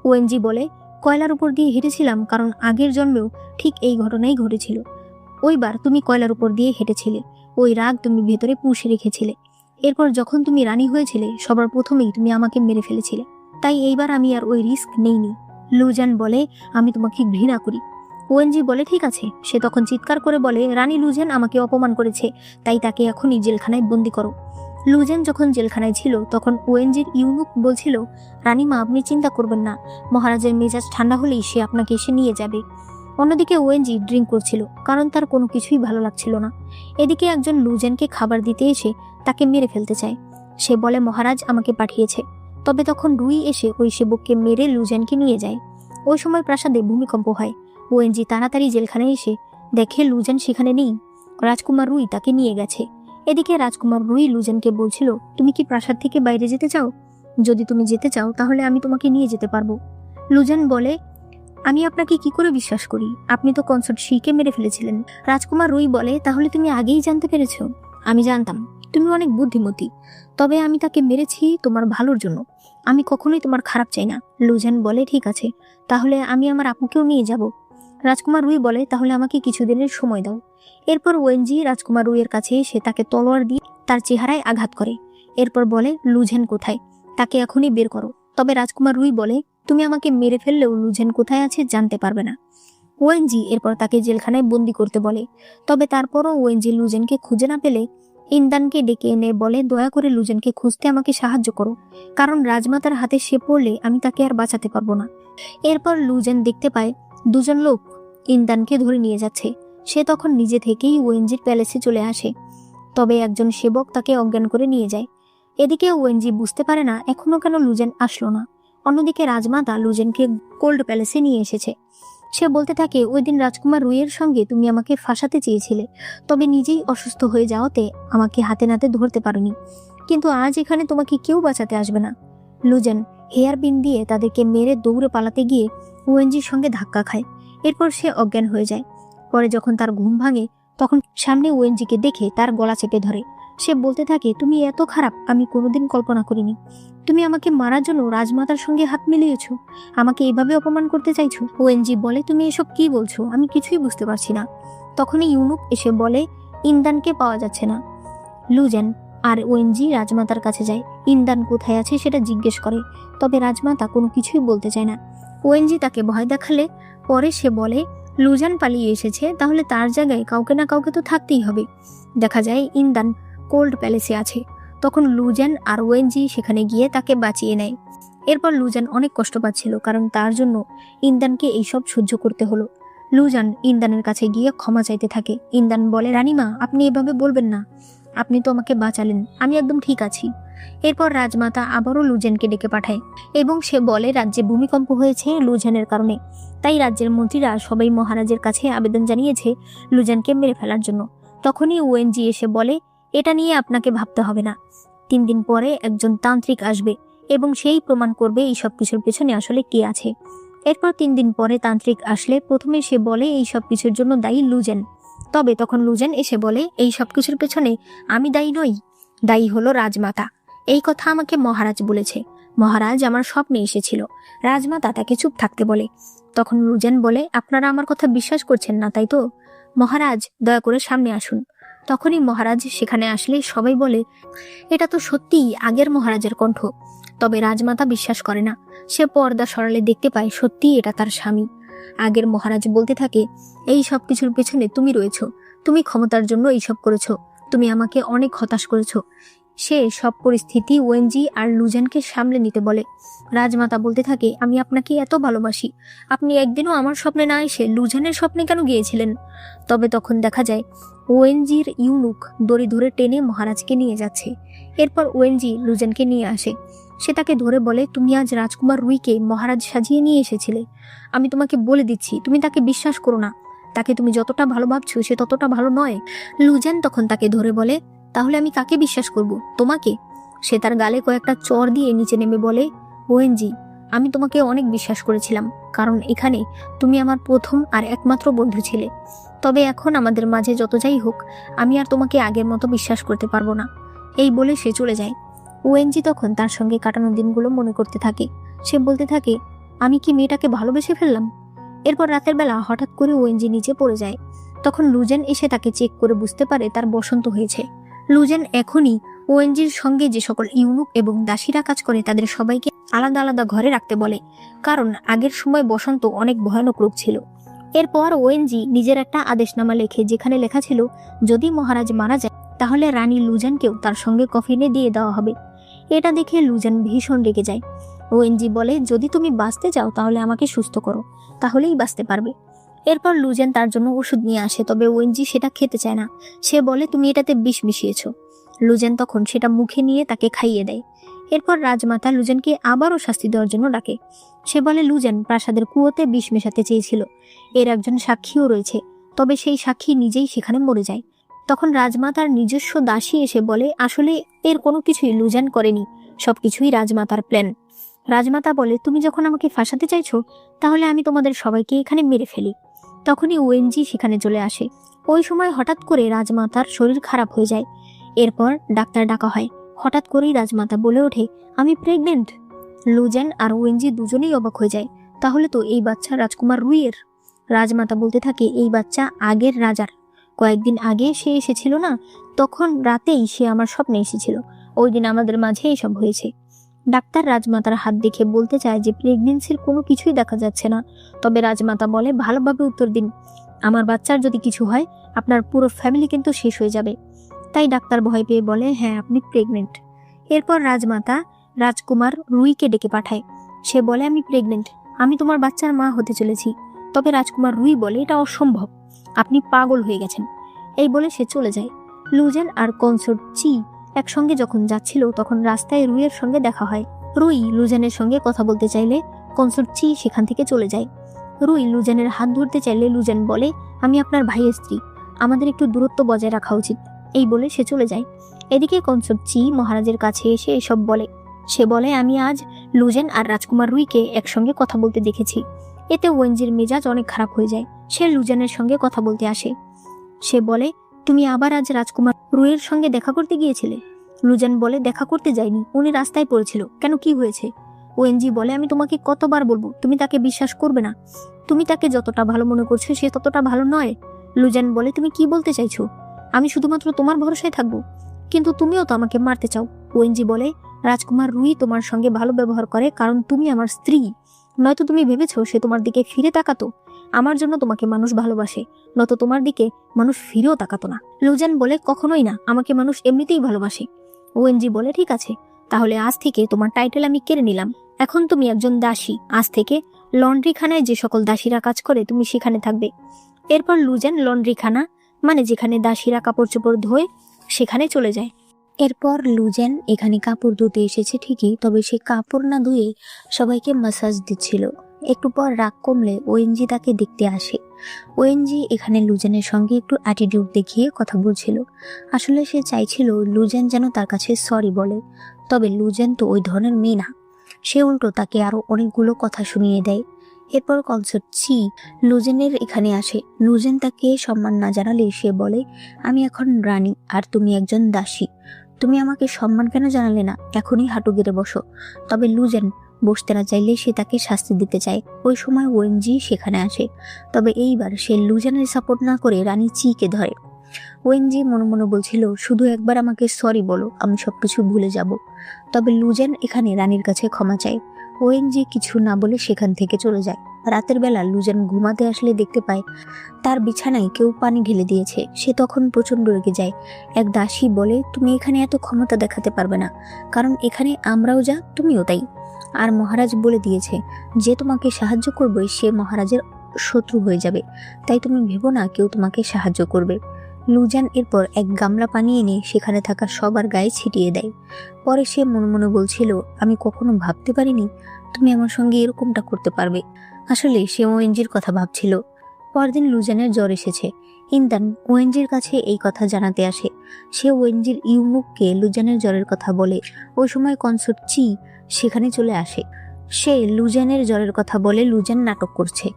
ওএনজি বলে, কয়লার উপর দিয়ে হেঁটেছিলাম কারণ আগের জন্মেও ঠিক এই ঘটনাই ঘটেছিল। ওইবার তুমি কয়লার উপর দিয়ে হেঁটেছিলে, ওই রাগ তুমি ভেতরে পুষে রেখেছিলে। এরপর যখন তুমি রানী হয়েছিলে সবার প্রথমেই তুমি আমাকে মেরে ফেলেছিলে, তাই এইবার আমি আর ওই রিস্ক নেইনি। লুজেন বলে, আমি তোমাকে ঘৃণা করি। ওএনজি বলে ঠিক আছে। সে তখন চিৎকার করে বলে, রানী লুজেন আমাকে অপমান করেছে, তাই তাকে এখনই জেলখানায় বন্দি করো। লুজেন যখন জেলখানায় ছিল তখন ওএনজির ইউনুক বলছিল, রানীমা আপনি চিন্তা করবেন না, মহারাজের মেজাজ ঠান্ডা হলেই সে আপনাকে এসে নিয়ে যাবে। অন্যদিকে ওএনজি ড্রিঙ্ক করছিল, কারণ তার কোনো কিছুই ভালো লাগছিল না। এদিকে একজন লুজেনকে খাবার দিতে এসে তাকে মেরে ফেলতে চায়। সে বলে মহারাজ আমাকে পাঠিয়েছে। তবে তখন রুই এসে ওই সেবককে মেরে লুজেনকে নিয়ে যায়। ওই সময় প্রাসাদে ভূমিকম্প হয়। ওএনজি তাড়াতাড়ি জেলখানায় এসে দেখে লুজেন সেখানে নেই। রাজকুমার রুই তাকে নিয়ে গেছে। এদিকে রাজকুমার রুই লুজেনকে বলছিল, তুমি কি প্রাসাদ থেকে বাইরে যেতে চাও? যদি তুমি যেতে চাও তাহলে আমি তোমাকে নিয়ে যেতে পারবো। লুজেন বলে, আমি আপনাকে কি করে বিশ্বাস করি? আপনি তো কনসর্ট শিকে মেরে ফেলেছিলেন। রাজকুমার রুই বলে, তাহলে তুমি আগেই জানতে পেরেছ? আমি জানতাম তুমি অনেক বুদ্ধিমতী, তবে আমি তাকে মেরেছি তোমার ভালোর জন্য। আমি কখনোই তোমার খারাপ চাই না। লুজেন বলে, ঠিক আছে, তাহলে আমি আমার আপুকেও নিয়ে যাব। রাজকুমার রুই বলে, তাহলে আমাকে কিছুদিনের সময় দাও। এরপর ওএনজি রাজকুমার রুইয়ের কাছে এসে তাকে তলোয়ার দিয়ে তার চেহারায় আঘাত করে। এরপর বলে, লুজেন কোথায়? তাকে এখনই বের করো। তবে রাজকুমার রুই বলে, তুমি আমাকে মেরে ফেললেও লুজেন কোথায় আছে জানতে পারবে না। ওএনজি এরপর তাকে জেলখানায় বন্দি করতে বলে। তবে তারপরও ওএনজি লুজেনকে খুঁজে না পেলে ইন্দানকে ডেকে এনে বলে, দয়া করে লুজেনকে খুঁজতে আমাকে সাহায্য করো, কারণ রাজমাতার হাতে সে পড়লে আমি তাকে আর বাঁচাতে পারবো না। এরপর লুজেন দেখতে পায় দুজন লোক ইন্দানকে ধরে নিয়ে যাচ্ছে। সে তখন নিজে থেকেই ওএনজির প্যালেসে চলে আসে। তবে একজন সেবক তাকে অজ্ঞান করে নিয়ে যায়। এদিকে ওএনজি বুঝতে পারে না এখনো কেন লুজেন আসলো না। অন্যদিকে রাজমাতা লুজেনকে কোল্ড প্যালেসে নিয়ে এসেছে। সে বলতে থাকে, ওই দিন রাজকুমার রুইয়ের সঙ্গে তুমি আমাকে ফাঁসাতে চেয়েছিলে, তবে নিজেই অসুস্থ হয়ে যাওয়াতে আমাকে হাতে নাতে ধরতে পারোনি। কিন্তু আজ এখানে তোমাকে কেউ বাঁচাতে আসবে না। লুজেন হেয়ার পিন দিয়ে তাদেরকে মেরে দৌড়ে পালাতে গিয়ে ওএনজির সঙ্গে ধাক্কা খায়। এরপর সে অজ্ঞান হয়ে যায়। পরে যখন তার ঘুম ভাঙে তখন সামনে ওএনজিকে দেখে তার গলা চেপে ধরে। সে বলতে থাকে, তুমি এত খারাপ আমি কোনোদিন কল্পনা করিনি। তুমি আমাকে মারার জন্য রাজমাতার সঙ্গে হাত মিলিয়েছ, আমাকে এভাবে অপমান করতে চাইছো। ওএনজি বলে, তুমি এসব কি বলছো? আমি কিছুই বুঝতে পারছি না। তখনই ইউনুক এসে বলে, ইন্দানকে পাওয়া যাচ্ছে না। লুজেন আর ওএনজি রাজমাতার কাছে যায়। ইন্দান কোথায় আছে সেটা জিজ্ঞেস করে, তবে রাজমাতা কোনো কিছুই বলতে চায় না। ওএনজি তাকে ভয় দেখালে পরে সে বলে, লুজেন পালিয়ে এসেছে, তাহলে তার জায়গায় কাউকে না কাউকে তো থাকতেই হবে। দেখা যায় ইন্দান কোল্ড প্যালেসে আছে। তখন লুজেন আর ওএনজি সেখানে গিয়ে তাকে বাঁচিয়ে নেয়। এরপর লুজেন অনেক কষ্ট পাচ্ছিল, কারণ তার জন্য ইন্দানকে এইসব সহ্য করতে হলো। লুজেন ইন্দানের কাছে গিয়ে ক্ষমা চাইতে থাকে। ইন্দান বলে, রানীমা আপনি এভাবে বলবেন না, আপনি তো আমাকে বাঁচালেন, আমি একদম ঠিক আছি। এরপর রাজমাতা আবারও লুজেনকে ডেকে পাঠায় এবং সে বলে, রাজ্যে ভূমিকম্প হয়েছে লুজেনের কারণে, তাই রাজ্যের মন্ত্রীরা সবাই মহারাজের কাছে আবেদন জানিয়েছে লুজেনকে মেরে ফেলার জন্য। তখনই ওএনজি এসে বলে, এটা নিয়ে আপনাকে ভাবতে হবে না। 3 দিন পরে একজন তান্ত্রিক আসবে এবং সেই প্রমাণ করবে এই সব কিছুর পেছনে আসলে কে আছে। এরপর 3 দিন পরে তান্ত্রিক আসলে প্রথমে সে বলে এই সব কিছুর জন্য দায়ী লুজেন। তবে তখন লুজেন এসে বলে, এই সব কিছুর পেছনে আমি দায়ী নই, দায়ী হলো রাজমাতা। এই কথা আমাকে মহারাজ বলেছে। মহারাজ আমার স্বপ্নে এসেছিল। রাজমাতা তাকে চুপ থাকতে বলে। তখন লুজেন বলে, আপনারা আমার কথা বিশ্বাস করছেন না তাই তো? মহারাজ দয়া করে সামনে আসুন। তখনই মহারাজ সেখানে আসলে সবাই বলে, এটা তো সত্যিই আগের মহারাজের কণ্ঠ। তবে রাজমাতা বিশ্বাস করে না। সে পর্দা সরালে দেখতে পায় সত্যিই এটা তার স্বামী। আগের মহারাজ বলতে থাকে, এই সব কিছুর পেছনে তুমি রয়েছো, তুমি ক্ষমতার জন্য এইসব করেছো, তুমি আমাকে অনেক হতাশ করেছো। সে সব পরিস্থিতি ওএনজি আর লুজেনকে সামলে নিতে বলে। রাজমাতা বলতে থাকে, আমি আপনাকে এত ভালোবাসি, আপনি একদিনও আমার স্বপ্নে না এসে লুজেনের স্বপ্নে কেন গিয়েছিলেন? তবে তখন দেখা যায় ওএনজির ইউনুক দড়ি ধরে টেনে মহারাজকে নিয়ে যাচ্ছে। এরপর ওএনজি লুজেনকে নিয়ে আসে। সে তাকে ধরে বলে, তুমি আজ রাজকুমার রুইকে মহারাজ সাজিয়ে নিয়ে এসেছিলে। আমি তোমাকে বলে দিচ্ছি, তুমি তাকে বিশ্বাস করো না। তাকে তুমি যতটা ভালো ভাবছো সে ততটা ভালো নয়। লুজেন তখন তাকে ধরে বলে, তাহলে আমি কাকে বিশ্বাস করব, তোমাকে? সে তার গালে কয়েকটা চড় দিয়ে নিচে নেমে বলে, ওএনজি আমি তোমাকে অনেক বিশ্বাস করেছিলাম, কারণ এখানে তুমি আমার প্রথম আর একমাত্র বন্ধু ছিলে। তবে এখন আমাদের মাঝে যত যাই হোক, আমি আর তোমাকে আগের মতো বিশ্বাস করতে পারবো না। এই বলে সে চলে যায়। ওএনজি তখন তার সঙ্গে কাটানো দিনগুলো মনে করতে থাকে। সে বলতে থাকে, আমি কি মেয়েটাকে ভালোবেসে ফেললাম? এরপর রাতের বেলা হঠাৎ করে ওএনজি নিচে পড়ে যায়। তখন লুজেন এসে তাকে চেক করে বুঝতে পারে তার বসন্ত হয়েছে। লুজেন এখনই ওএনজির সঙ্গে যে সকল ইউনুক এবং দাসীরা কাজ করে তাদের সবাইকে আলাদা আলাদা ঘরে রাখতে বলে, কারণ আগের সময় বসন্ত অনেক ভয়ানক রোগ ছিল। এরপর ওএনজি নিজের একটা আদেশনামা লেখে, যেখানে লেখা ছিল যদি মহারাজ মারা যায় তাহলে রানী লুজেনকেও তার সঙ্গে কফিনে দিয়ে দেওয়া হবে। এটা দেখে লুজেন ভীষণ রেগে যায়। ওএনজি বলে, যদি তুমি বাঁচতে চাও তাহলে আমাকে সুস্থ করো, তাহলেই বাঁচতে পারবে। এরপর লুজেন তার জন্য ওষুধ নিয়ে আসে, তবে ওএনজি সেটা খেতে চায় না। সে বলে, তুমি এটাতে বিষ মিশিয়েছো। লুজেন তখন সেটা মুখে নিয়ে তাকে খাইয়ে দেয়। এরপর রাজমাতা লুজেনকে আবারও শাস্তি দেওয়ার জন্য ডাকে। সে বলে, লুজেন প্রাসাদের কুয়োতে বিষ মেশাতে চেয়েছিল, এর একজন সাক্ষীও রয়েছে, তবে সেই সাক্ষী নিজেই সেখানে মরে যায়। তখন রাজমাতার নিজস্ব দাসী এসে বলে, আসলে এর কোনো কিছুই লুজেন করেনি, সবকিছুই রাজমাতার প্ল্যান। রাজমাতা বলে, তুমি যখন আমাকে ফাঁসাতে চাইছো তাহলে আমি তোমাদের সবাইকে এখানে মেরে ফেলি। তখনই ওএনজি সেখানে চলে আসে। ওই সময় হঠাৎ করে রাজমাতার শরীর খারাপ হয়ে যায়। এরপর ডাক্তার ডাকা হয়। হঠাৎ করেই রাজমাতা বলে ওঠে, আমি প্রেগনেন্ট। লুজেন আর ওএনজি দুজনেই অবাক হয়ে যায়। তাহলে তো এই বাচ্চা রাজকুমার রুইয়ের। রাজমাতা বলতে থাকে, এই বাচ্চা আগের রাজার। কয়েকদিন আগে সে এসেছিল না, তখন রাতেই সে আমার স্বপ্নে এসেছিল, ওই দিন আমাদের মাঝে এসব হয়েছে। ডাক্তার রাজমাতার হাত দেখে বলতে চায় যে প্রেগনেন্সির কোনো কিছুই দেখা যাচ্ছে না, তবে রাজমাতা বলে, ভালোভাবে উত্তর দিন, আমার বাচ্চার যদি কিছু হয় আপনার পুরো ফ্যামিলি কিন্তু শেষ হয়ে যাবে। তাই ডাক্তার ভয় পেয়ে বলে, হ্যাঁ আপনি প্রেগনেন্ট। এরপর রাজমাতা রাজকুমার রুইকে ডেকে পাঠায়। সে বলে, আমি প্রেগনেন্ট, আমি তোমার বাচ্চার মা হতে চলেছি। তবে রাজকুমার রুই বলে, এটা অসম্ভব, আপনি পাগল হয়ে গেছেন। এই বলে সে চলে যায়। লুজেন আর কনসোর্ট চি একসঙ্গে যখন যাচ্ছিল তখন রাস্তায় রুইয়ের সঙ্গে দেখা হয়। রুই লুজেনের সঙ্গে কথা বলতে চাইলে কনসোর্ট চি সেখান থেকে চলে যায়। রুই লুজেনের হাত ধরতে চাইলে লুজেন বলে, আমি আপনার ভাইয়ের স্ত্রী, আমাদের একটু দূরত্ব বজায় রাখা উচিত। এই বলে সে চলে যায়। এদিকে কনসোর্ট চি মহারাজের কাছে এসে এসব বলে। সে বলে, আমি আজ লুজেন আর রাজকুমার রুইকে একসঙ্গে কথা বলতে দেখেছি। এতে ওয়েনজির মেজাজ অনেক খারাপ হয়ে যায়। সে লুজেনের সঙ্গে কথা বলতে আসে। সে বলে, তুমি আবার আজ রাজকুমার রুইয়ের সঙ্গে দেখা করতে গিয়েছিলে? লুজেন বলে, দেখা করতে যায়নি, উনি রাস্তায় পড়েছিল। কেন, কি হয়েছে? ওএনজি বলে, আমি তোমাকে কতবার বলবো, তুমি তাকে বিশ্বাস করবে না। তুমি তাকে যতটা ভালো মনে করছো সে ততটা ভালো নয়। লুজেন বলে, তুমি কি বলতে চাইছো? আমি শুধুমাত্র তোমার ভরসায় থাকবো, কিন্তু তুমিও তো আমাকে মারতে চাও। ওএনজি বলে, রাজকুমার রুই তোমার সঙ্গে ভালো ব্যবহার করে কারণ তুমি আমার স্ত্রী, নয়তো তুমি ভেবেছো সে তোমার দিকে ফিরে তাকাতো? আমার জন্য তোমাকে মানুষ ভালোবাসে, নয়তো তোমার দিকে মানুষ ফিরেও তাকাতো না। লুজেন বলে, কখনোই না, আমাকে মানুষ এমনিতেই ভালোবাসে। ওএনজি বলে, ঠিক আছে, তাহলে আজ থেকে তোমার টাইটেল আমি কেড়ে নিলাম। এখন তুমি একজন দাসী, আজ থেকে লন্ড্রিখানায় যে সকল দাসীরা কাজ করে তুমি সেখানে থাকবে। এরপর লুজেন লন্ড্রিখানা, মানে যেখানে দাসীরা কাপড় চোপড় ধোয়, সেখানে চলে যায়। এরপর লুজেন এখানে কাপড় ধুতে এসেছে ঠিকই, তবে সে কাপড় না ধুয়ে সবাইকে ম্যাসাজ দিচ্ছিল। একটু পর রাগ কমলে ওএনজি তাকে দেখতে আসে। ওএনজি এখানে লুজেনের সঙ্গে একটু অ্যাটিটিউড দেখিয়ে কথা বলছিল। আসলে সে চাইছিল লুজেন যেন তার কাছে সরি বলে, তবে লুজেন তো ওই ধরনের মেয়ে না। সে উল্টো তাকে আরো অনেকগুলো কথা শুনিয়ে দেয়। এরপর কনসার্ট চি লুজেনের এখানে আসে। লুজেন তাকে সম্মান না জানালে সে বলে, আমি এখন রানী আর তুমি একজন দাসী, তুমি আমাকে সম্মান কেন জানালে না? এখনই হাঁটু গেড়ে বসো। তবে লুজেন বসতে না চাইলে সে তাকে শাস্তি দিতে চায়। ওই সময় ওএনজি সেখানে আসে, তবে এইবার সে লুজেনের সাপোর্ট না করে রানী চিকে ধরে। ওএনজি মনে মনে বলছিল, শুধু একবার আমাকে সরি বলো, আমি সবকিছু ভুলে যাব। তবে লুজেন এখানে রানীর কাছে ক্ষমা চায়। ওএনজি কিছু না বলে সেখান থেকে চলে যায়। রাতের বেলা লুজেন ঘুমাতে আসলে দেখতে পায় তার বিছানায় কেউ পানি ঢেলে দিয়েছে। সে তখন প্রচন্ড রেগে যায়। এক দাসী বলে, তুমি এখানে এত ক্ষমতা দেখাতে পারবে না, কারণ এখানে আমরাও যা তুমিও তাই। আর মহারাজ বলে দিয়েছে যে তোমাকে সাহায্য করবে সে মহারাজের শত্রু হয়ে যাবে, তাই তুমি ভেবো না কেউ তোমাকে সাহায্য করবে। লুজেন এরপর এক গামলা পানি এনে সেখানে থাকা সবার গায়ে ছিটিয়ে দেয়। পরে সে মনে মনে বলছিল, আমি কখনো ভাবতে পারিনি তুমি আমার সঙ্গে এরকমটা করতে পারবে। আসলে সে ওএনজির কথা ভাবছিল। পরদিন লুজেনের জ্বর এসেছে। ইন্দান ওএনজির কাছে এই কথা জানাতে আসে। সে ওএনজির ইউনুককে লুজেনের জ্বরের কথা বলে। ওই সময় কনসোর্ট চি সেখানে চলে আসে। সে লুজেনের জ্বরের কথা বলে লুজেন নাটক করছে,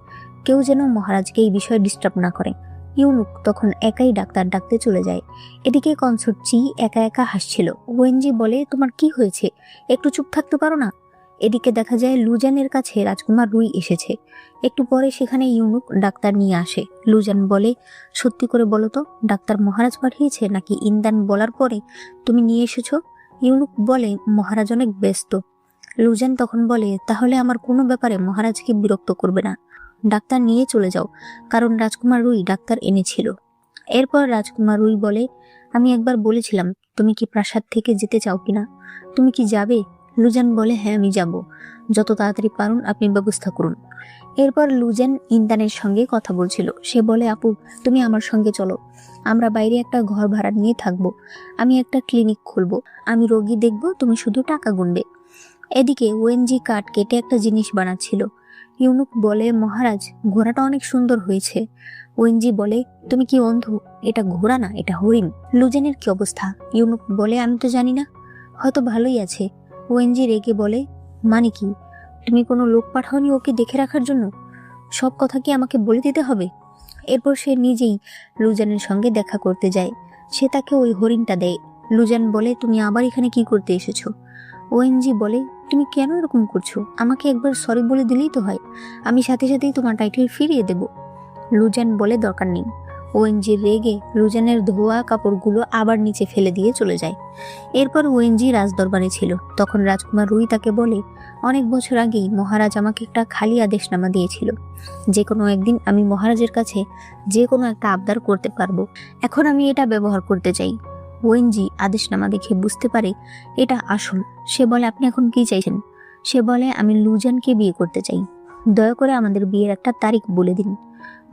কেউ যেন মহারাজকে এই বিষয়ে ডিস্টার্ব না করে। ইউনুক তখন একাই ডাক্তার ডাকতে চলে যায়। এদিকে কনসোর্ট চি একা একা হাসছিল। ওএনজি বলে, তোমার কি হয়েছে, একটু চুপ থাকতে পারো না? এদিকে দেখা যায় লুজেনের কাছে রাজকুমার রুই এসেছে। একটু পরে সেখানে ইউনুক ডাক্তার নিয়ে আসে। লুজেন বলে, সত্যি করে বলো তো, ডাক্তার মহারাজ পাঠিয়েছে নাকি ইন্দান বলার পরে তুমি নিয়ে এসেছো? ইউনুক বলে, মহারাজ অনেক ব্যস্ত। লুজেন তখন বলে, তাহলে আমার কোনো ব্যাপারে মহারাজকে বিরক্ত করবে না। ডাক্তার নিয়ে চলে যাও, কারণ রাজকুমার রুই ডাক্তার এনেছিল। এরপর রাজকুমার রুই বলে, আমি একবার বলেছিলাম তুমি কি প্রাসাদ থেকে যেতে চাও কিনা, তুমি কি যাবে? লুজেন বলে, হ্যাঁ আমি যাব, যত তাড়াতাড়ি পারুন আপনি ব্যবস্থা করুন। এরপর লুজেন ইন্দানের সঙ্গে কথা বলছিল। সে বলে, আপু তুমি আমার সঙ্গে চলো, আমরা বাইরে একটা ঘর ভাড়া নিয়ে থাকবো, আমি একটা ক্লিনিক খুলবো, আমি রোগী দেখবো, তুমি শুধু টাকা গুনবে। এদিকে ওএনজি কাঠ কেটে একটা জিনিস বানাচ্ছিল। ইউনুক বলে, মহারাজ ঘোড়াটা অনেক সুন্দর হয়েছে। ওএনজি বলে, তুমি কি অন্ধ? এটা ঘোড়া না, এটা হরিণ। লুজেনের কি অবস্থা? ইউনুক বলে, আমি তো জানি না, হয়তো ভালোই আছে। ওএনজি রেগে বলে, মানে কি? তুমি কোনো লোক পাঠাওনি ওকে দেখে রাখার জন্য? সব কথা কি আমাকে বলে দিতে হবে? এরপর সে নিজেই লুজেনের সঙ্গে দেখা করতে যায়। সে তাকে ওই হরিণটা দেয়। লুজেন বলে, তুমি আবার এখানে কি করতে এসেছো? ওএনজি বলে, তুমি কেন এরকম করছো? আমাকে একবার সরি বলে দিলেই তো হয়, আমি সাথে সাথেই তোমার টাইটেল ফিরিয়ে দেব। লুজেন বলে, দরকার নেই। ওএনজি রেগে লুজেনের ধোয়া কাপড়গুলো আবার নিচে ফেলে দিয়ে চলে যায়। এরপর ওএনজি রাজদরবারে ছিল। তখন রাজকুমার রুই তাকে বলে, অনেক বছর আগেই মহারাজ আমাকে একটা খালি আদেশনামা দিয়েছিল, যে কোনো একদিন আমি মহারাজের কাছে যে কোনো একটা আবদার করতে পারবো। এখন আমি এটা ব্যবহার করতে চাই। ওএনজি আদেশনামা দেখে বুঝতে পারে এটা আসল। সে বলে, আপনি এখন কি চাইছেন? সে বলে, আমি লুজেনকে বিয়ে করতে চাই, দয়া করে আমাদের বিয়ের একটা তারিখ বলে দিন।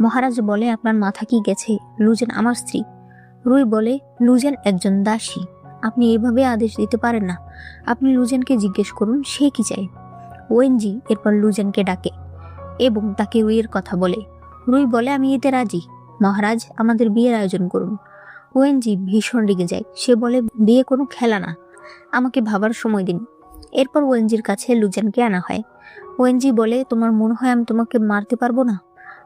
মহারাজ বলে, আপনার মাথা কি গেছে? লুজেন আমার স্ত্রী। রুই বলে, লুজেন একজন দাসী, আপনি এভাবে আদেশ দিতে পারেন না, আপনি লুজেনকে জিজ্ঞেস করুন সে কি চায়। ওএনজি এরপর লুজেনকে ডাকে এবং তাকে রুইয়ের কথা বলে। রুই বলে, আমি এতে রাজি, মহারাজ আমাদের বিয়ের আয়োজন করুন। ওএনজি ভীষণ রেগে যায়। সে বলে, বিয়ে কোনো খেলা না, আমাকে ভাবার সময় দিন। এরপর ওএনজির কাছে লুজেনকে আনা হয়। ওএনজি বলে, তোমার মনে হয় আমি তোমাকে মারতে পারবো না?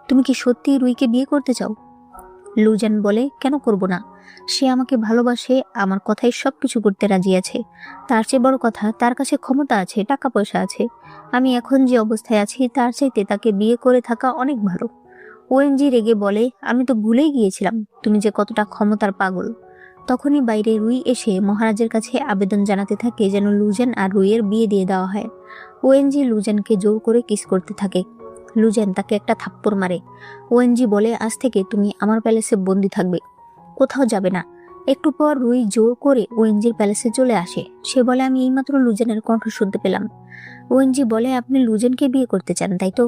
তুমি কি সত্যি রুইকে বিয়ে করতে চাও? লুজেন বলে, কেন করব না? সে আমাকে ভালোবাসে, আমার কথায় সবকিছু করতে রাজি আছে। তার চেয়ে বড় কথা, তার কাছে ক্ষমতা আছে, টাকা পয়সা আছে। আমি এখন যে অবস্থায় আছি তার চাইতে তাকে বিয়ে করে থাকা অনেক ভালো। ওএনজি রেগে বলে, আমি তো ভুলেই গিয়েছিলাম তুমি যে কতটা ক্ষমতার পাগল। তখনই বাইরে রুই এসে মহারাজের কাছে আবেদন জানাতে থাকে যেন লুজেন আর রুইয়ের বিয়ে দিয়ে দেওয়া হয়। ওএনজি লুজেনকে জোর করে কিস করতে থাকে। লুজেন তাকে একটা থাপ্পড় মারে। ওএনজি বলে, আজ থেকে তুমি আমার প্যালেসে বন্দি থাকবে, কোথাও যাবে না। একটু পর রুই জোর করে ওএনজির প্যালেসে চলে আসে। সে বলে, আমি এইমাত্র লুজেনের কণ্ঠ শুনতে পেলাম। ওএনজি বলে, আপনি লুজেনকে বিয়ে করতে চান তাই তো?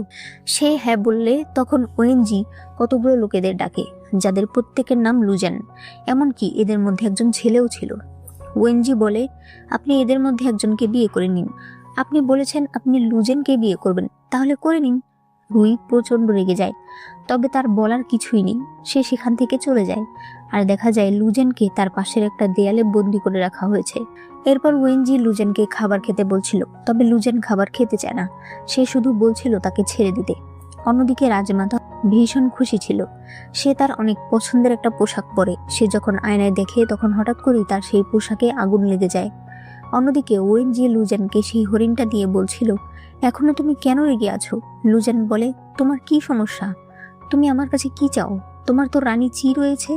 সে হ্যাঁ বললে তখন ওএনজি কতগুলো লোকেদের ডাকে, যাদের প্রত্যেকের নাম লুজেন, এমনকি এদের মধ্যে একজন ছেলেও ছিল। ওএনজি বলে, আপনি এদের মধ্যে একজনকে বিয়ে করে নিন। আপনি বলেছেন আপনি লুজেনকে বিয়ে করবেন, তাহলে করে নিন। রুই প্রচন্ড রেগে যায়, তবে তার বলার কিছুই নেই। সে সেখান থেকে চলে যায়, আর দেখা যায় লুজেনকে তার পাশের একটা দেয়ালে বন্দি করে রাখা হয়েছে। এরপর ওয়েনজি লুজেনকে খাবার খেতে বলছিল, তবে লুজেন খাবার খেতে চায় না, সে শুধু বলছিল তাকে ছেড়ে দিতে। অন্যদিকে রাজমাতা ভীষণ খুশি ছিল। সে তার অনেক পছন্দের একটা পোশাক পরে। সে যখন আয়নায় দেখে তখন হঠাৎ করেই তার সেই পোশাকে আগুন লেগে যায়। অন্যদিকে ওয়েনজি লুজেনকে সেই হরিণটা দিয়ে বলছিল, এখনো তুমি কেন রেগে আছো? লুজেন বলে, তোমার কি সমস্যা? তুমি আমার কাছে কি চাও? তোমার তো রানী চি রয়েছে।